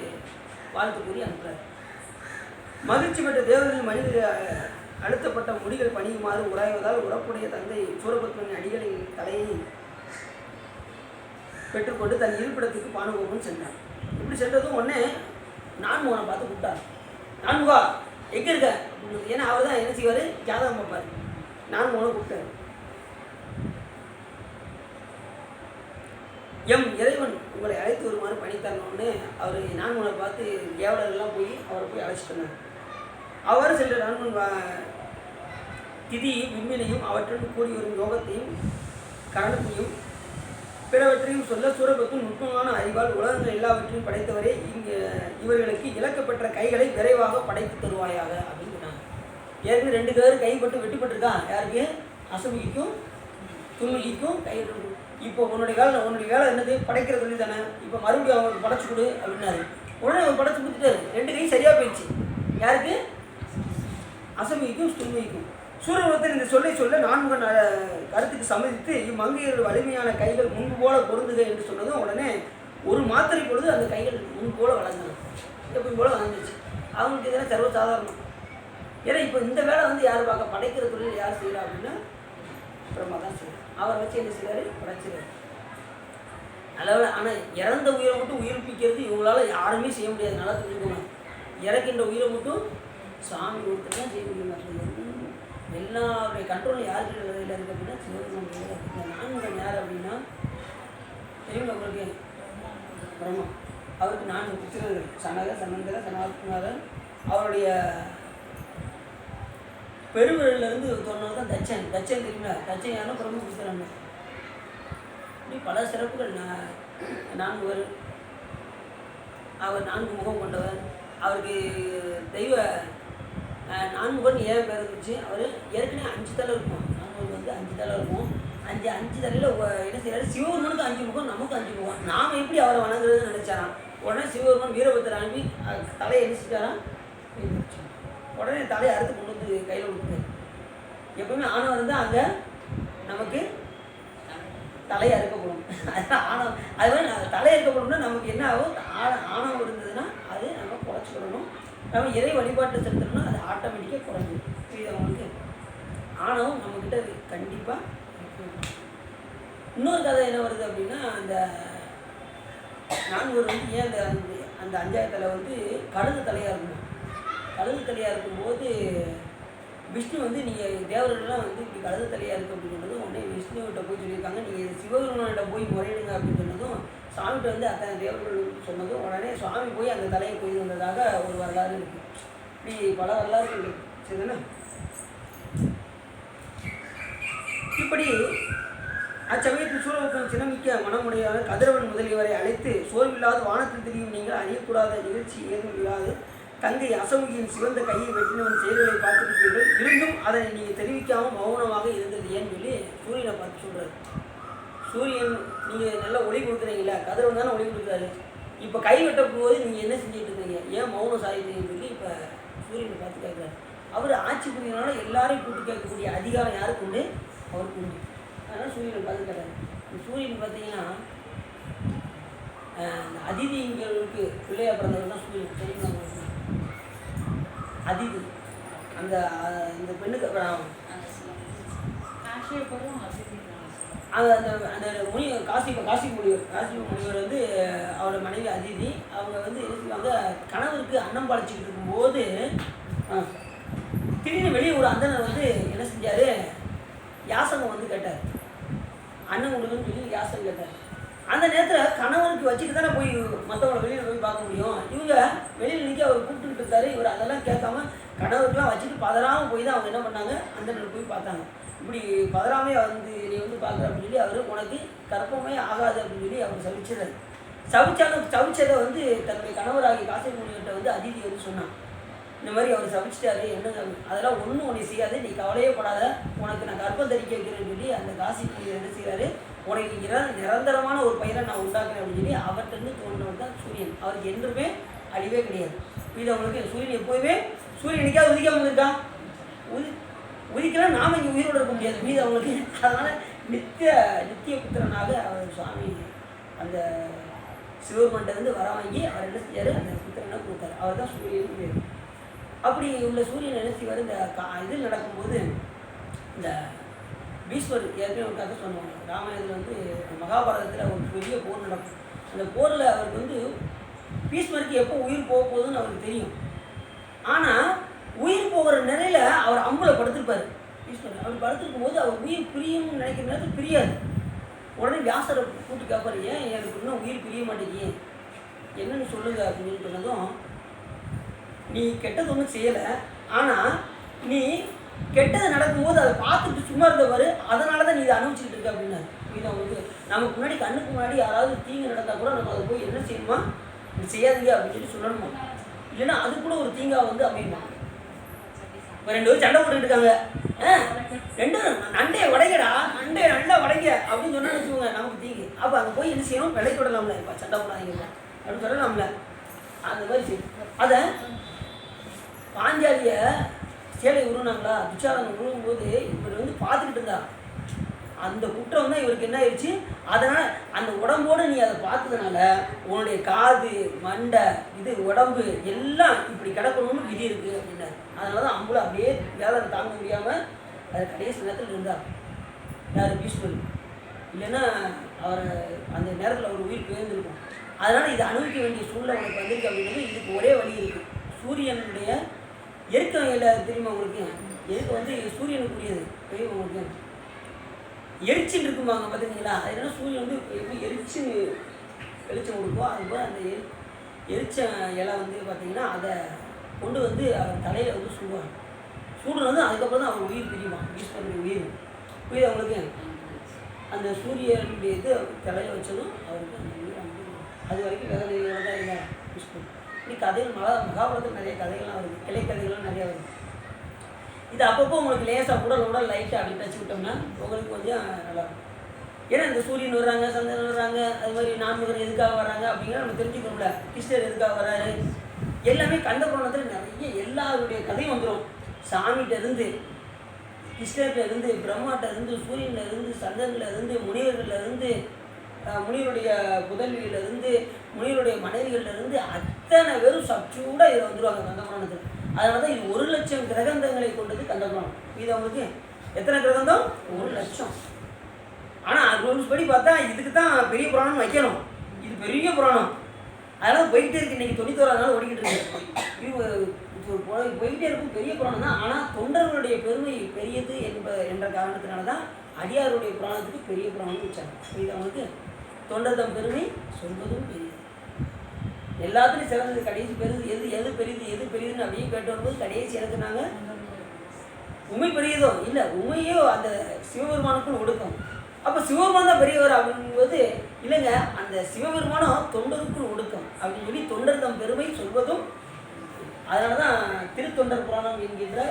வாழ்த்து கூறி அனுப்புகிறார். மகிழ்ச்சி பெற்ற தேவர்கள் மனிதர்கள் அழுத்தப்பட்ட முடிகள் பணியுமாறு உராய்வதால் உறப்புடைய தந்தை சூரபத்மனின் அடிகளின் தலையை பெற்றுக்கொண்டு தன் இருப்பிடத்துக்கு பானுகோபன் சென்றார். இப்படி சென்றதும் உடனே நான்முகனை பார்த்து கூப்பிட்டார். நான்முகா எங்கே இருக்க அப்படின்னு, ஏன்னா அவர் தான் என்ன செய்வார், ஜாதகம் பார்ப்பார். நான்முகனை கூப்பிட்டார். எம் இறைவன் உங்களை அழைத்து வருமாறு பணி தரணும்னு அவர் நான்முகனை பார்த்து கேவலரெல்லாம் போய் அவரை போய் அழைச்சிட்டு வந்தார். அவர் சென்ற நான்முகன் திதியும் விண்மினையும் அவற்றுடன் கூடி வரும் யோகத்தையும் கரணத்தையும் பிறவற்றையும் சொல்ல சூரபத்மன் நுட்பமான அறிவால் உலகங்கள் எல்லாவற்றையும் படைத்தவரே இவர்களுக்கு இழக்கப்பட்ட கைகளை விரைவாக படைத்து தருவாயாக அப்படின்னு சொன்னாங்க. ஏற்கனவே 2 பேர் கைப்பட்டு வெட்டிப்பட்டிருக்கான். யாருக்கு, அசமிக்கும் துன்மிக்கும் கை. இப்போ உன்னுடைய வேலை என்னது, படைக்கிற சொல்லி தானே, இப்போ மறுபடியும் அவங்களுக்கு படைச்சு கொடு அப்படின்னாரு. உடனே அவர் படைச்சு கொடுத்துட்டாரு. 2 கை சரியாக போயிடுச்சு. யாருக்கு, அசமிக்கும் துன்மிக்கும். சூரபத்மன் இந்த சொல்ல நான்முகன் கருத்துக்கு சம்மதித்து இம்மங்கையர்கள் வலிமையான கைகள் முன்பு போல பொருந்துக என்று சொன்னதும் உடனே ஒரு மாத்திரை பொழுது அந்த கைகள் முன்பு போல வளர்ந்தது, எப்பவும் போல வளர்ந்துச்சு. அவங்களுக்கு இதெல்லாம் சர்வசாதாரணம். ஏன்னா இப்போ இந்த வேலை யார் பார்க்க, படைக்கிற தொழில் யார் செய்கிறா அப்படின்னா பிரம்மா தான் செய்யணும். அவரை வச்சு என்ன செய்கிறாரு, படைச்சிடாரு. அளவில். ஆனால் இறந்த உயிரை மட்டும் உயிர்ப்பிக்கிறது இவங்களால யாருமே செய்ய முடியாது. நல்லா தெரிஞ்சுக்கணும். இறக்கின்ற உயிரை மட்டும் சாமி ஒருத்தர் தான் செய்ய முடியும். எல்லாருடைய கண்ட்ரோல் யாருக்கு இதில் இருக்குது அப்படின்னா சிவபெருமான் கையில் இருக்குது. இந்த நான்கு யார் அப்படின்னா தெரியுமா உங்களுக்கு? பிரம்மா. அவருக்கு 4 புத்திரர்கள், சனக, சனந்தர, சனாத்மநாதன். அவருடைய பெருவிரலிருந்து சொன்னது தான் தட்சன். தட்சன் தெரியுங்களா? தட்சன் யாரும் பிரம்ம புத்திரன். இப்படி பல சிறப்புகள். 4 பேர். அவர் 4 முகம் கொண்டவர். அவருக்கு தெய்வ 4 முகம் ஏன் பேர் இருந்துச்சு? அவர் ஏற்கனவே 5 தலை இருக்கும். நாங்கள் வந்து 5 தலை இருக்கும். 5 தலையில் என்ன செய்யறாரு, சிவபெருமனுக்கு 5 முகம், நமக்கு 5 முகம். நாம் எப்படி அவரை வணங்குறதுன்னு நினைச்சாராம். உடனே சிவபெருமான் வீரபத்திர அனுப்பி தலையை எரிச்சிட்டாராம். உடனே தலையை அறுத்து கொண்டு வந்து கையில் கொடுத்துரு. எப்பவுமே ஆணவம் இருந்தால் அங்கே நமக்கு தலையை அறுக்கப்படும். அதனால் ஆணவம் அது மாதிரி தலையை அறுக்கப்படணும்னா நமக்கு என்ன ஆகும்? ஆணவம் இருந்ததுன்னா அது நம்ம குறைச்சிக்கிடணும். நம்ம இறை வழிபாட்டு செலுத்தணும்னா அது ஆட்டோமேட்டிக்காக குறைஞ்சிடும். புரியுதவங்களுக்கு? ஆணவம் நம்மக்கிட்ட கண்டிப்பாக. இன்னொரு கதை என்ன வருது அப்படின்னா, அந்த 4 வந்து ஏன் அந்த 5ஆவது தலை வந்து கழுது தலையாக இருக்கணும். கழுது தலையாக இருக்கும்போது விஷ்ணு வந்து நீங்கள் தேவர்கள்லாம் வந்து இப்படி கழுது தலையாக இருக்குது அப்படின்னு சொன்னதும் உடனே விஷ்ணுகிட்ட போய் சொல்லியிருக்காங்க. நீங்கள் சிவபெருமானிட்ட போய் முறையிடுங்க அப்படின்னு சொன்னதும் சாமிகிட்ட வந்து அத்தனை தேவர்கள் சொன்னதும் உடனே சுவாமி போய் அந்த தலையை கொய்து வந்ததாக ஒரு வரலாறு இருக்குது. இப்படி பல வரலாறுகள் இருக்குது. சரிதானே? இப்படி அச்சமயத்தில் சூரபத்மன் சினமிக்க மனமுடையாளர் கதிரவன் முதலியவரை அழைத்து, சோர்வில்லாத வானத்தில் தெரியும் நீங்கள் அறியக்கூடாத நிகழ்ச்சி ஏதும் இல்லாது தங்கை அசமுகியின் சிவந்த கையை வெட்டினவன் செயல்களை பார்த்துருப்பீர்கள். இருந்தும் அதை நீங்கள் தெரிவிக்காமல் மௌனமாக இருந்தது ஏன்னு சொல்லி சூரியனை பார்த்து சொல்கிறார். சூரியன் நீங்கள் நல்லா ஒளி கொடுக்குறீங்களா? கதிரவன் தானே ஒளி கொடுக்குறாரு. இப்போ கை வெட்ட போது நீங்கள் என்ன செஞ்சுட்டு இருக்கீங்க? ஏன் மௌனம் சாதித்தீங்கன்னு சொல்லி இப்போ சூரியனை பார்த்து கேட்குறாரு. அவர் ஆட்சி புரியினால எல்லாரையும் கூட்டு கேட்கக்கூடிய அதிகாரம் யாருக்கு உண்டு? அவருக்கு உண்டு. அதனால் சூரியனை பார்த்து கேட்டார். சூரியன் பார்த்தீங்கன்னா அதிதிங்களுக்கு பிள்ளையாக பிறந்தவர் தான் சூரியன். தெரியுமா? அதிதி அந்த இந்த பெண்ணுக்கு அந்த அந்த முனி காசி முனிவர் வந்து அவரோட மனைவி அதிதி. அவங்க வந்து என்ன செய்வாங்க, கணவருக்கு அன்னம் பாலிச்சுக்கிட்டு இருக்கும்போது திடீர்னு வெளியே ஒரு அந்தனர் வந்து என்ன செஞ்சார், யாசகம் வந்து கேட்டார். அண்ணன் கொடுக்குன்னு சொல்லி யாசகம் கேட்டார். அந்த நேரத்தில் கணவருக்கு வச்சுட்டு தானே போய் மற்றவங்களை வெளியில் போய் பார்க்க முடியும். இவங்க வெளியில் நிற்க அவர் கூப்பிட்டுக்கிட்டு இருக்காரு. இவர் அதெல்லாம் கேட்காம கணவருக்குலாம் வச்சுட்டு பதறாமல் போய் தான் அவங்க என்ன பண்ணாங்க, அந்த நேரம் போய் பார்த்தாங்க. இப்படி பதறாமே வந்து நீ வந்து பார்க்குற அப்படின்னு சொல்லி அவர் உனக்கு கற்பமே ஆகாது அப்படின்னு சொல்லி அவர் சவிச்சிடாரு. சவிச்சதை வந்து தன்னுடைய கணவராகி காசி முனிவர்கிட்ட வந்து அதிதி வந்து சொன்னான். இந்த மாதிரி அவர் சவிச்சிட்டாரு, என்னங்க அதெல்லாம் ஒன்றும் உன்னை செய்யாது, நீ கவலையே படாத, உனக்கு நான் கர்ப்பம் தரிக்க வைக்கிறேன்னு சொல்லி அந்த காசி முனிவர் என்ன செய்கிறாரு, உனக்கு நிரந்தரமான ஒரு பயிரை நான் உண்டாக்குறேன் அப்படின்னு சொல்லி அவர்கிட்ட தோன்றவர் தான் சூரியன். அவருக்கு என்றுமே அழிவே கிடையாது. இது அவங்களுக்கு சூரியன் எப்போதுமே சூரியனுக்காக உதிக்காமல் இருக்கான். உதிக்கலாம் நாம இங்கே உயிரோடு இருக்க முடியாது. மீது அவங்களுக்கு அதனால் நித்திய புத்திரனாக அவர் சுவாமி அந்த சிவபெருமான்கிட்ட வர வாங்கி அவர் என்ன செஞ்சார், அந்த புத்திரனை கொடுத்தாரு. அவர் தான் சூரியன் பேர். அப்படி உள்ள சூரியன் என்ன செய்வார், இந்த இது நடக்கும்போது இந்த பீஷ்மர் ஏற்கனவே ஒரு கதை சொன்னாங்க. ராமாயணத்தில் வந்து மகாபாரதத்தில் ஒரு பெரிய போர் நடக்கும். அந்த போரில் அவருக்கு வந்து பீஷ்மருக்கு எப்போ உயிர் போக போகுதுன்னு அவருக்கு தெரியும். ஆனால் உயிர் போகிற நிலையில் அவர் அம்புல படுத்திருப்பார். பீஷ்மர் அவர் படுத்திருக்கும் போது அவர் உயிர் பிரியும்னு நினைக்கிற நேரத்தில் பிரியாது. உடனே வியாசரை கூப்பிட்டு கேட்பார், ஏன் எனக்கு இன்னும் உயிர் பிரிய மாட்டேங்கி, என்னன்னு சொல்லுங்க அப்படின்னு சொல்லி சொன்னதும், நீ கெட்டது ஒன்றும் செய்யலை, ஆனால் நீ கெட்டது நடக்கும்போது அதை பார்த்துட்டு சும்மா இருந்தவர், அதனால தான் நீ இதை அனுபவிச்சுக்கிட்டு இருக்க அப்படின்னாரு. இது அவங்களுக்கு நமக்கு முன்னாடி கண்ணுக்கு முன்னாடி யாராவது தீங்கு நடந்தால் கூட நம்ம அதை போய் என்ன செய்யணுமா, நீ செய்யாதீங்க அப்படின்னு சொல்லி சொல்லணுமா, இல்லைன்னா அது கூட ஒரு தீங்காக வந்து அமையுமா. இப்போ 2 பேரும் சண்டை போட்டுக்கிட்டு இருக்காங்க, 2 நண்டையை உடைக்கடா, நண்டையை நல்லா உடைக்க அப்படின்னு சொன்னா வச்சுக்கோங்க நமக்கு தீங்கு. அப்போ அங்கே போய் என்ன செய்யணும், விலைக்கு விடலாம்ல, இப்போ சண்டை போடாதீங்க அப்படின்னு சொல்லலாம்ல. அந்த மாதிரி செய்யும். அதை பாஞ்சாலியை சேலை உருவினாங்களா, துச்சாதனை உருவும்போது இவர் வந்து பார்த்துக்கிட்டு இருந்தா. அந்த குற்றம் தான் இவருக்கு என்ன ஆயிடுச்சு, அதனால் அந்த உடம்போடு நீ அதை பார்த்ததுனால உன்னுடைய காது மண்டை இது உடம்பு எல்லாம் இப்படி கிடக்கணும்னு விதி இருக்குது அப்படின்னாரு. அதனால தான் அம்புல அப்படியே வேதனை தாங்க முடியாமல் அது கடைசி நேரத்தில் இருந்தார். யார் பீஷ்மர். இல்லைன்னா அவரை அந்த நேரத்தில் ஒரு உயிர் பேர்ந்துருக்கும். அதனால் இதை அனுபவிக்க வேண்டிய சூழ்நிலை உங்களுக்கு வந்திருக்கு அப்படின்றது இதுக்கு ஒரே வழி இருக்குது. சூரியனுடைய எருக்கம் இல்லை தெரியுமா உங்களுக்கு? எருக்கு வந்து சூரியனுக்குரியது தெரியுமா உங்களுக்கு? எரிச்சின்னு இருக்குமாங்க பார்த்துக்கிங்களா? அது என்னன்னா சூரியன் வந்து எப்படி எரிச்சு வெளிச்சம் கொடுக்கும், அதுபோல் அந்த எரிச்ச இலை வந்து பார்த்திங்கன்னா அதை கொண்டு வந்து அவர் தலையில் வந்து சுடுவாங்க. சூடு வந்து அதுக்கப்புறம் தான் அவர் உயிர் தெரியுமா, ஈஸ்வரனுடைய உயிர் புரியுது அவங்களுக்கு? அந்த சூரியனுடைய இது தலையில் வச்சதும் அவருக்கு அந்த உயிர் வந்து அது வரைக்கும் வேதனையோட தான் இருந்தார் விஷ்ணு. இப்படி கதைகள் மகாபாரதத்தில் நிறைய கதைகள்லாம் வருது, கிளை கதைகள்லாம் நிறையா வருது. இது அப்பப்போ உங்களுக்கு லேசாக உடல் லைட்டாக அப்படி டச்சு விட்டோம்னா உங்களுக்கு கொஞ்சம் நல்லாயிருக்கும். ஏன்னா இந்த சூரியன் வர்றாங்க, சந்திரன் வர்றாங்க, அது மாதிரி நான்முகன் எதுக்காக வர்றாங்க அப்படிங்கிற நம்ம தெரிஞ்சுக்கணும்ல. கிருஷ்ணர் எதுக்காக வர்றாரு எல்லாமே கந்த புராணத்தில் நிறைய எல்லாருடைய கதையும் வந்துடும். சாமிகிட்ட இருந்து, கிருஷ்ணர்கிட்ட இருந்து, பிரம்மாட்ட இருந்து, சூரியன்ல இருந்து, சந்திரன்ல இருந்து, முனிவர்கள்ல இருந்து, முனிவருடைய புதல்வியிலிருந்து, முனிவருடைய மனைவிகளிலிருந்து அத்தனை பேரும் சற்றூட இதில் வந்துடுவாங்க கந்த புராணத்தில். அதனால தான் இது 1,00,000 கிரகந்தங்களை கொண்டது கந்த புராணம். இது அவங்களுக்கு எத்தனை கிரகந்தம்? 1,00,000. ஆனால் அது ரூல்ஸ் படி பார்த்தா இதுக்கு தான் பெரிய புராணம் வைக்கணும். இது பெரிய புராணம், அதனால் போய்கிட்டே இருக்குது. இன்றைக்கி 91 நாள் ஓடிக்கிட்டு இருக்கு. இது போய்கிட்டே இருக்கும், பெரிய புராணம் தான். ஆனால் தொண்டர்களுடைய பெருமை பெரியது என்ற காரணத்தினால தான் அடியாருடைய புராணத்துக்கு பெரிய புராணம்னு வச்சாங்க. இது அவங்களுக்கு தொண்டர்தம் பெருமை சொல்வதும் பெரியது. எல்லாத்துலேயும் சிறந்தது கடைசி பெருது எது பெரியதுன்னு அப்படியே கேட்டு வரும்போது கடைசி எனக்கு நாங்கள் உண்மை பெரியதோ இல்லை, உண்மையோ அந்த சிவபெருமானுக்குன்னு ஒடுக்கும். அப்போ சிவபெருமான் தான் பெரியவர் அப்படிங்கும்போது இல்லைங்க, அந்த சிவபெருமானம் தொண்டருக்குள் ஒடுக்கம் அப்படின்னு சொல்லி தொண்டர்தம் பெருமை சொல்வதும். அதனால தான் திருத்தொண்டர் புராணம் என்கின்ற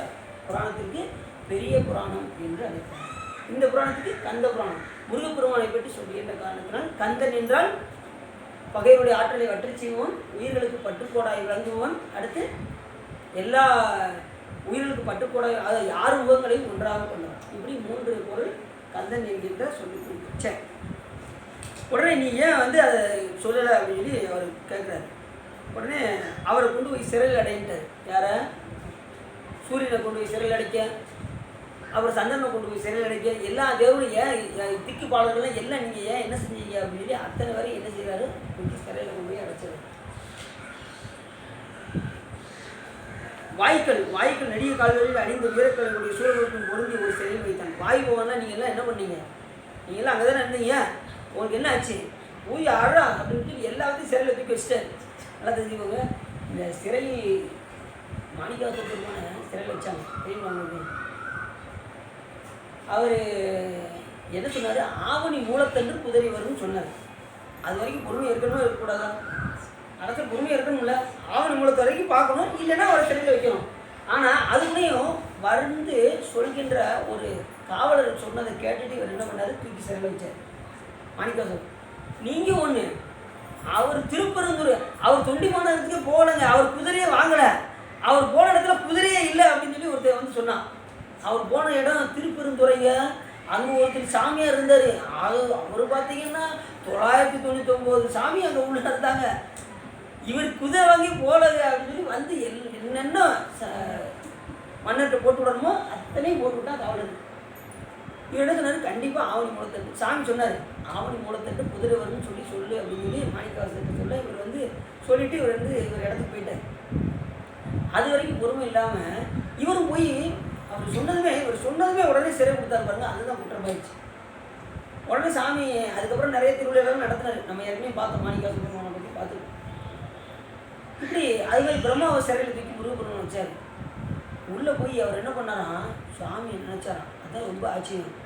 புராணத்திற்கு பெரிய புராணம் என்று அழைக்கிறார். இந்த புராணத்துக்கு கந்த புராணம். முருகப்பெருமானை பற்றி சொல்லுகின்ற காரணத்தினால் கந்தன் என்றால் பகைவருடைய ஆற்றலை வற்றி செய்வோன், உயிர்களுக்கு பட்டுக்கோடாய் விளங்குவோன், அடுத்து எல்லா உயிர்களுக்கு பட்டுக்கோடாய், அதை 6 முகங்களையும் ஒன்றாக கொண்டவன். இப்படி 3 பொருள் கந்தன் என்கின்ற சொல்லி கொடுத்து. உடனே நீ ஏன் வந்து அதை சொல்லலை அப்படின்னு சொல்லி அவர் கேட்குறாரு. உடனே அவரை கொண்டு போய் சிறையில் அடையிட்டார். யாரை? சூரியனை கொண்டு போய் சிறையில் அடைக்க, அப்புறம் சந்திரனை கொண்டு போய் சிறையில் அடைக்க, எல்லா தேவரும் ஏன் திக்கு பாடல்கள்லாம் எல்லாம் நீங்கள் ஏன் என்ன செஞ்சீங்க அப்படின்னு சொல்லி அத்தனை வரை என்ன செய்கிறாரு? கொஞ்சம் சிறையில் கொண்டு போய் அடைச்சாரு. வாய்க்கள் நெடிய கால்களில் அணிந்த வீரக்கலைகளுடைய சூழலுக்கும் பொருந்தி ஒரு சிறையில் வைத்தாங்க. வாய் போவான்னா நீங்கள் எல்லாம் என்ன பண்ணீங்க? நீங்கள் எல்லாம் அங்கே தானே இருந்தீங்க, உங்களுக்கு என்ன ஆச்சு? ஊய் ஆழா அப்படின்ட்டு எல்லாத்தையும் சிறையில் தூக்கி வச்சுட்டாரு. நல்லா தெரிஞ்சுக்கோங்க, இந்த சிறை மாணிக்கவாசகமான சிறையில் வச்சாங்க தெரியுமா உங்களுக்கு? அவர் என்ன சொன்னார்? ஆவணி மூலத்தன்று குதிரை வரும்னு சொன்னார். அது வரைக்கும் பொறுமை இருக்கணும், இருக்கக்கூடாதா? அரசு பொறுமையாக இருக்கணும்ல. ஆவணி மூலத்து வரைக்கும் பார்க்கணும், இல்லைன்னா அவரை சிறையில் வைக்கணும். ஆனால் அதுக்குள்ளேயும் வந்து சொல்கின்ற ஒரு காவலர் சொன்னதை கேட்டுட்டு இவர் என்ன பண்ணார்? தூக்கி சிறையில் வச்சார் மாணிக்கவாசகர். நீங்கள் ஒன்று, அவர் திருப்பரங்குரு, அவர் தொண்டிமானத்துக்கே போகலைங்க, அவர் குதிரையே வாங்கலை. அவர் போன இடத்துல குதிரையே இல்லை அப்படின்னு சொல்லி ஒருத்தர் வந்து சொன்னான். அவர் போன இடம் திருப்பெருந்துறைங்க. அங்கே ஒருத்தர் சாமியார் இருந்தார். அவர் பார்த்தீங்கன்னா 999 சாமி அங்கே உள்ள இருந்தாங்க. இவர் குதிரை வாங்கி போகலைங்க அப்படின்னு சொல்லி வந்து என்னென்ன மண்ணட்டை போட்டு விடணுமோ அத்தனையும் போட்டு விட்டா காவலர். இவர் என்ன சொன்னார்? கண்டிப்பாக ஆவணி மூலத்தட்டு. சாமி சொன்னார், ஆவணி மூலத்தட்டு குதிரை வரும்னு சொல்லு அப்படின்னு சொல்லி மாணிக்கவாசகத்தை சொல்ல இவர் வந்து சொல்லிவிட்டு இவர் வந்து இவர் இடத்துக்கு போயிட்டார். அது வரைக்கும் பொறுமை இல்லாமல் இவரும் போய் அவர் சொன்னதுமே உடனே சிறை கொடுத்தாரு பாருங்க. அதுதான் குற்றமாயிடுச்சு. உடனே சாமி அதுக்கப்புறம் நிறைய திருவிழாக்கள் நடத்தினார். நம்ம ஏற்கனவே பார்த்தோம், மாணிக்கவாசகத்தை பற்றி பார்த்துருக்கோம். இப்படி அதுமாதிரி பிரம்மாவை சிறையில் தூக்கி முருகப்பெருமான் வச்சார். உள்ளே போய் அவர் என்ன பண்ணாராம்? சுவாமி நினைச்சாராம். அதான் ரொம்ப ஆச்சரியம்.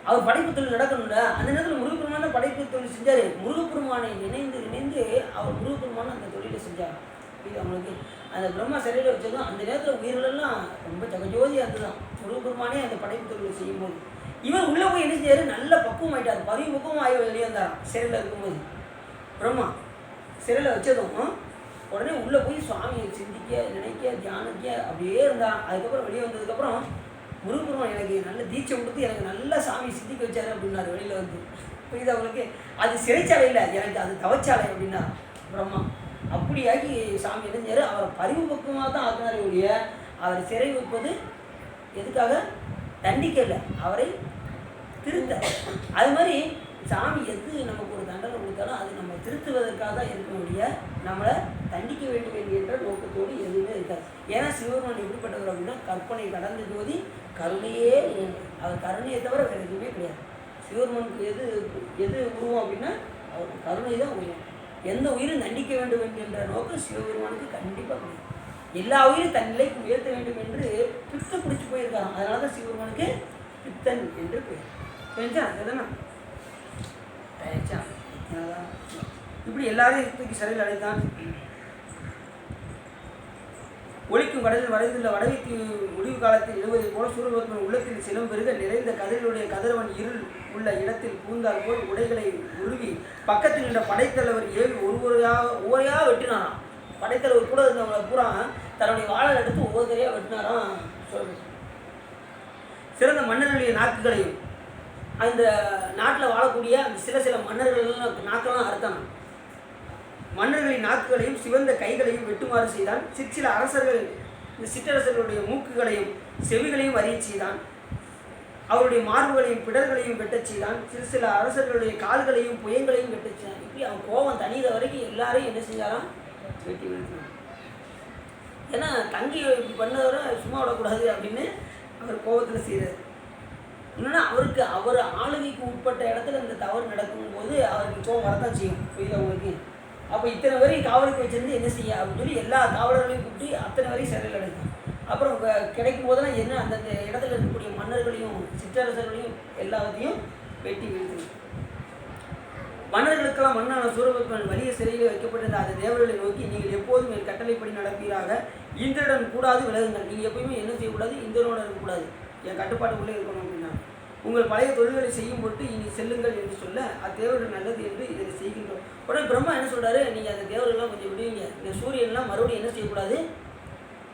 அவர் படைப்பு தொழில் நடக்கணும்ல, அந்த நேரத்தில் முருகப்பெருமான படைப்பு தொழில் செஞ்சார். முருகப்பெருமானை நினைந்து அவர் முருகப்பெருமான அந்த தொழிலை செஞ்சார். இது அவங்களுக்கு அந்த பிரம்மா சிறையில் வச்சதும் அந்த நேரத்தில் உயிர்களெல்லாம் ரொம்ப ஜகஜோதியாக இருந்துதான் முருகப்பெருமானே அந்த படைப்பு தொழிலை செய்யும்போது. இவர் உள்ளே போய் என்ன செஞ்சார்? நல்ல பக்குவம் ஆகிட்டார். பக்குவம் ஆகி வெளியே வந்தாராம் சிறையில் இருக்கும்போது. பிரம்மா சிறையில் வச்சதும் உடனே உள்ளே போய் சுவாமியை சிந்திக்க, நினைக்க, தியானிக்க அப்படியே இருந்தான். அதுக்கப்புறம் வெளியே வந்ததுக்கப்புறம் முருகப்பெருமான் எனக்கு நல்ல தீட்சை கொடுத்து எனக்கு நல்ல சாமி சிந்திக்க வச்சாரு அப்படின்னாரு வெளியில் வந்து. இப்போ இது அவங்களுக்கு அது சிறைச்சாலை இல்லை, எனக்கு அது தவச்சாலை அப்படின்னா பிரம்மா. அப்படியாகி சாமி என்ன செஞ்சாரு? அவரை பரிவு பக்குவமாக தான் ஆக்கினாரே ஒழிய அவரை சிறை வைப்பது எதுக்காக? தண்டிக்கல, அவரை திருத்த. அது மாதிரி சாமி எது நமக்கு ஒரு தண்டனை கொடுத்தாலும் அது நம்ம திருத்துவதற்காக தான் இருக்கக்கூடிய நம்மளை தண்டிக்க வேண்டும் என்கின்ற நோக்கத்தோடு எதுவுமே இருக்காது. ஏன்னா சிவபெருமான் எப்படிப்பட்டவர் அப்படின்னா கற்பனை கடந்த ஜோதி, கருணையே அவர் கருணையை தவிர வேறு எதுவுமே கிடையாது. சிவபெருமானுக்கு எது உருவம் அப்படின்னா அவர் கருணை தான் உருவம். எந்த உயிரும் தண்டிக்க வேண்டும் என்கின்ற நோக்கம் சிவபெருமானுக்கு கண்டிப்பாக கிடையாது. எல்லா உயிரும் தன் நிலைக்கு உயர்த்த வேண்டும் என்று பித்த பிடிச்சி போயிருக்காங்க. அதனால தான் சிவபெருமானுக்கு பித்தன் என்று பெயர். தெரிஞ்சா அதுதானே இப்படி எல்லாரையும் தூக்கி சிறையில் அடைத்தான். ஒளிக்கும் கடலில் வளைந்துள்ள வடவிக்கு முடிவு காலத்தில் எழுவதை போல சூரபத்மன் உள்ளத்தில் சினம் பெருக நிறைந்த கதிரிலுடைய கதிரவன் இருள் உள்ள இடத்தில் பூந்தால் போல் உடைகளை உருவி பக்கத்தில் நின்ற படைத்தலைவர் ஏவி ஒவ்வொருவரையாக வெட்டினாராம். படைத்தலைவர் கூட இருந்தவங்களை பூரா தன்னுடைய வாழை எடுத்து ஒவ்வொருத்தரையாக வெட்டினாராம். சிறந்த மன்னர்களுடைய நாக்குகளையும் அந்த நாட்டில் வாழக்கூடிய அந்த சில மன்னர்கள்லாம் நாக்கெல்லாம் அறுத்தாங்க. மன்னர்களின் நாக்குகளையும் சிவந்த கைகளையும் வெட்டுமாறு செய்தான். சிற்சில அரசர்கள் இந்த சிற்றரசர்களுடைய மூக்குகளையும் செவிகளையும் அறிய செய்தான். அவருடைய மார்புகளையும் பிடர்களையும் வெட்டச் செய்தான். சில அரசர்களுடைய கால்களையும் புயங்களையும் வெட்டச் செய்தான். இப்படி அவன் கோபம் தனியிற வரைக்கும் எல்லாரையும் என்ன செஞ்சாராம்? வெட்டி விழுந்தான். ஏன்னா தங்கி பண்ணவரை சும்மா விடக்கூடாது அப்படின்னு அவர் கோபத்தில் செய்கிறார். இன்னொன்னா அவருக்கு அவர் ஆளுகைக்கு உட்பட்ட இடத்துல இந்த தவறு நடக்கும்போது அவருக்கு கோபம் வரத்தான் செய்யும். புரியுது அவங்களுக்கு? அப்போ இத்தனை வரையும் காவலுக்கு வச்சிருந்து என்ன செய்ய அப்படின்னு சொல்லி எல்லா காவலர்களையும் கூப்பிட்டு அத்தனை வரையும் சிறையில் அடைக்கும். அப்புறம் கிடைக்கும் போதெல்லாம் என்ன அந்தந்த இடத்துல இருக்கக்கூடிய மன்னர்களையும் சிற்றரசர்களையும் எல்லாத்தையும் வெட்டி வீழ்த்து. மன்னர்களுக்கெல்லாம் மன்னான சூரபத்மன் வலிய சிறையில் வைக்கப்பட்டிருந்த அந்த தேவர்களை நோக்கி, நீங்கள் எப்போதும் என் கட்டளைப்படி நடப்பீராக, இந்திரன் கூடாது விலகுங்கள். நீங்கள் எப்பயுமே என்ன செய்யக்கூடாது? இந்திரனோட இருக்கக்கூடாது, என் கட்டுப்பாட்டுக்குள்ளே இருக்கணும் அப்படின்னா. உங்கள் பழைய தொழில்களை செய்யும் பொருட்டு இனி செல்லுங்கள் என்று சொல்ல அத்தேவர்கள் நல்லது என்று இதை செய்கின்றோம். உடனே பிரம்மா என்ன சொல்கிறாரு? நீங்கள் அந்த தேவர்கள்லாம் கொஞ்சம் விடுவீங்க, இந்த சூரியன்லாம் மறுபடியும் என்ன செய்யக்கூடாது?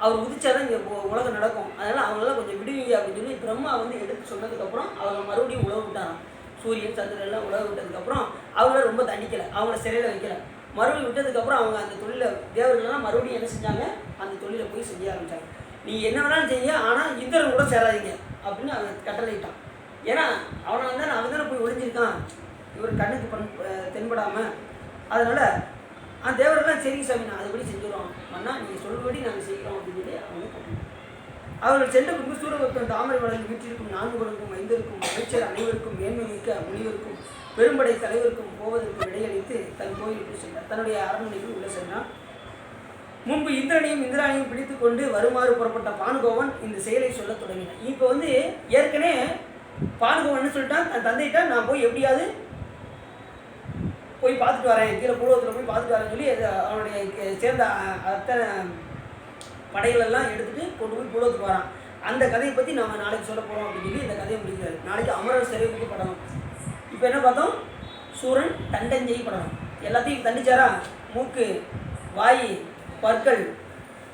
அவர் உதிச்சாதான் இங்கே உலகம் நடக்கும், அதனால் அவங்களெல்லாம் கொஞ்சம் விடுவீங்க அப்படின்னு சொல்லி பிரம்மா எடுத்து சொன்னதுக்கப்புறம் அவங்க மறுபடியும் உழவு விட்டாராம். சூரியன் சந்திரன் எல்லாம் உழவு விட்டதுக்கப்புறம் அவங்கள ரொம்ப தண்டிக்கலை, அவங்கள சிறையில் வைக்கலை. மறுபடியும் விட்டதுக்கப்புறம் அவங்க அந்த தொழிலை தேவர்கள்லாம் மறுபடியும் என்ன செஞ்சாங்க? அந்த தொழிலை போய் செய்ய ஆரம்பித்தாங்க. நீங்கள் என்ன வேணாலும் செய்யுங்க, ஆனால் இந்திரன் கூட சேராதீங்க அப்படின்னு அவன் கட்டளையிட்டான். ஏன்னா அவனை அவன் தானே போய் ஒழிஞ்சிருக்கான், இவர் கண்ணுக்கு தென்படாமல். அதனால் அந்த தேவரெல்லாம் சரி சாமி நான் அதுபடி செஞ்சுருவோம் அண்ணா, நீங்கள் சொல்லுபடி நாங்கள் செய்கிறோம் அப்படின்னு சொல்லி அவங்க கட்டணும். அவர்கள் சென்ற பின்பு சூரபத்மன் தாமரை வளர்ந்து வீட்டிற்கும் 4 குலருக்கும் 5 அமைச்சர் அனைவருக்கும் மேன்மை மிக்க முனிவருக்கும் பெரும்படை தலைவருக்கும் போவதற்கு விடையளித்து தன் கோயிலுக்கு சென்றார். தன்னுடைய அரண்மனைக்கு உள்ளே சென்றார். முன்பு இந்திரனையும் இந்திராணியும் பிடித்து கொண்டு வருமாறு புறப்பட்ட பானுகோவன் இந்த செயலை சொல்ல தொடங்கினான். இப்போ ஏற்கனவே பானுகோவன் சொல்லிட்டான், தன் தந்தையிட்ட நான் போய் எப்படியாவது போய் பார்த்துட்டு வரேன், கீழே பூலோகத்தில் போய் பார்த்துட்டு வரேன்னு சொல்லி அவனுடைய சேர்ந்த அத்தனை படைகளெல்லாம் எடுத்துகிட்டு கொண்டு போய் பூலோகத்துக்கு வரான். அந்த கதையை பற்றி நம்ம நாளைக்கு சொல்ல போகிறோம் அப்படின்னு சொல்லி இந்த கதையை முடிக்கிறாரு. நாளைக்கு அமரர் சிறைக்கு படணும். இப்போ என்ன பார்த்தோம்? சூரன் தண்டஞ்செய் படணும். எல்லாத்தையும் தண்டிச்சாரா? மூக்கு, வாய், பற்கள்,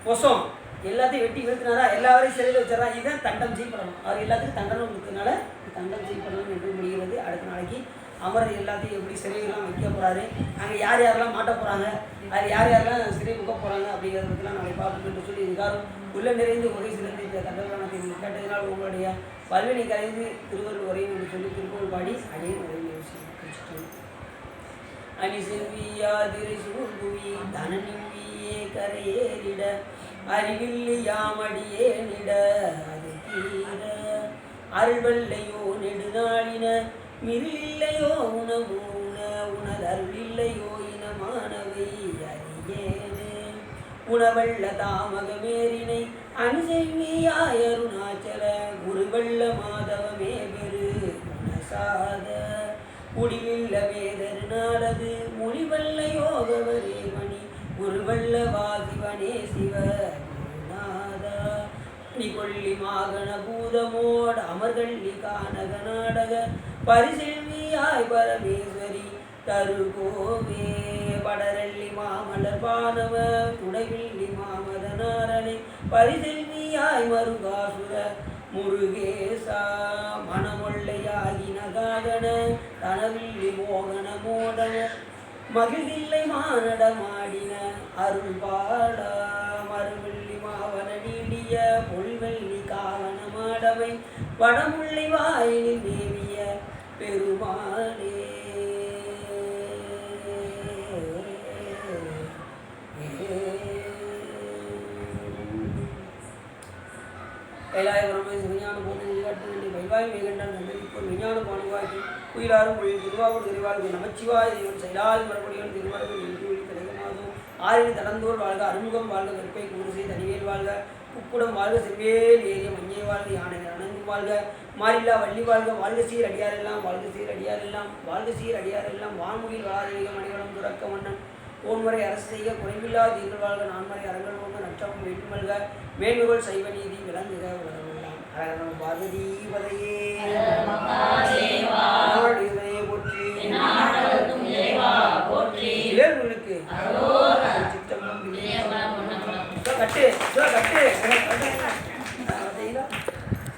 பொசம் எல்லாத்தையும் வெட்டி வீழ்த்தினாரா? எல்லாரையும் சிறையில் வச்சாரா? இதுதான் தண்டம் செய்யப்படணும். அவர் எல்லாத்துக்கும் தண்டனை கொடுத்ததுனால தண்டம் செய்யப்படணும் என்று முடிகிறது. அடுத்த நாளைக்கு அமரர் எல்லாத்தையும் எப்படி சிறைகள்லாம் வைக்க போகிறாரு, அங்கே யார் யாரெல்லாம் மாட்ட போகிறாங்க, அது யார் யாரெல்லாம் சிறை முக்க போகிறாங்க அப்படிங்கிறத பற்றிலாம் நாளைக்கு பார்க்கணும் என்று சொல்லி இருக்காரும். உள்ள நிறைந்து உரை சிறந்து இந்த கண்டவரானத்தை கேட்டதினால் உங்களுடைய வல்வினை கரைந்து திருவள்ளுவர் உரையும் என்று சொல்லி திருக்குறள் பாடி அதையும் உரையை வச்சுட்டோம். அணி செல்வியாதிரை சூழ்புவி தனநிம்பியே கரையேறிட அறிவில்லி யாமடியே நிட அது கீர அருள்வல்லையோ நெடுநாளின மில்லையோ உணவூன உணதருளில்லையோ இனமானவை அறியேனே உணவள்ள தாமகமேரினை அணுசெய்வியாய் அருணாச்சல குருவள்ள மாதவமே பெரு குணசாத முடிவில்ல வேதரு நாளது மொழிவல்ல யோகவரே மணி குருவள்ள வாசிவனே சிவ குருநாதா கொள்ளி மாகண பூதமோடு அமர்கள்ளி கானக நாடக பரிசெல்வியாய் பரமேஸ்வரி தருகோவே படரள்ளி மாமலர் பானவ துடைவில்லி மாமதனாரணை பரிசெல்வியாய் மருகாசுர முருகேசா மணமொள்ளையாகி நகாகன தனவில்லி மோகன மோடன மகிழ்வில்லை மானடமாடின அருள் பாடா மறுவில்லி மாவன நீடிய பொல்வெள்ளி காவன மாடவை வடமுல்லை வாயிலில் தேவிய எண்ணம் நந்தரிப்போர் விஞ்ஞான பானுவாக்கி குயிலாரும் மொழியில் திருவாவூர் திருவாரூர் நமச்சிவாய தெய்வம் செயலால் மரபடியோன் திருமணம் என்று கிடைக்கமாகும் ஆறில் தடந்தோர் வாழ்க அறுமுகம் வாழ்க வெப்பை கூறுசை தனிவேல் வாழ்க புக்குடம் வாழ்க செவ்வேல் ஏறிய மஞ்சை வாழ்க யானை அணங்கு வாழ்க மாறில்லா வள்ளி வாழ்க வாழ்க சீர் அடியாரெல்லாம் வாழ்க சீர் அடியாரெல்லாம் வாழ்க சீர் அடியாரெல்லாம் வான்முகில் வளாதீக மணிவளம் துறக்க மன்னன் ஓன்முறை அரசு செய்ய குறைவில்லா தீர்கள் வாழ்க நான்முறை அரங்கள் போங்க நற்றமும் வேண்டுமல்க மேன்மைகள் சைவ நீதி விளங்குக உலகமெல்லாம் ஹர பார்வதி பதையே போற்றி வேல்களுக்கு கட்டு கட்டு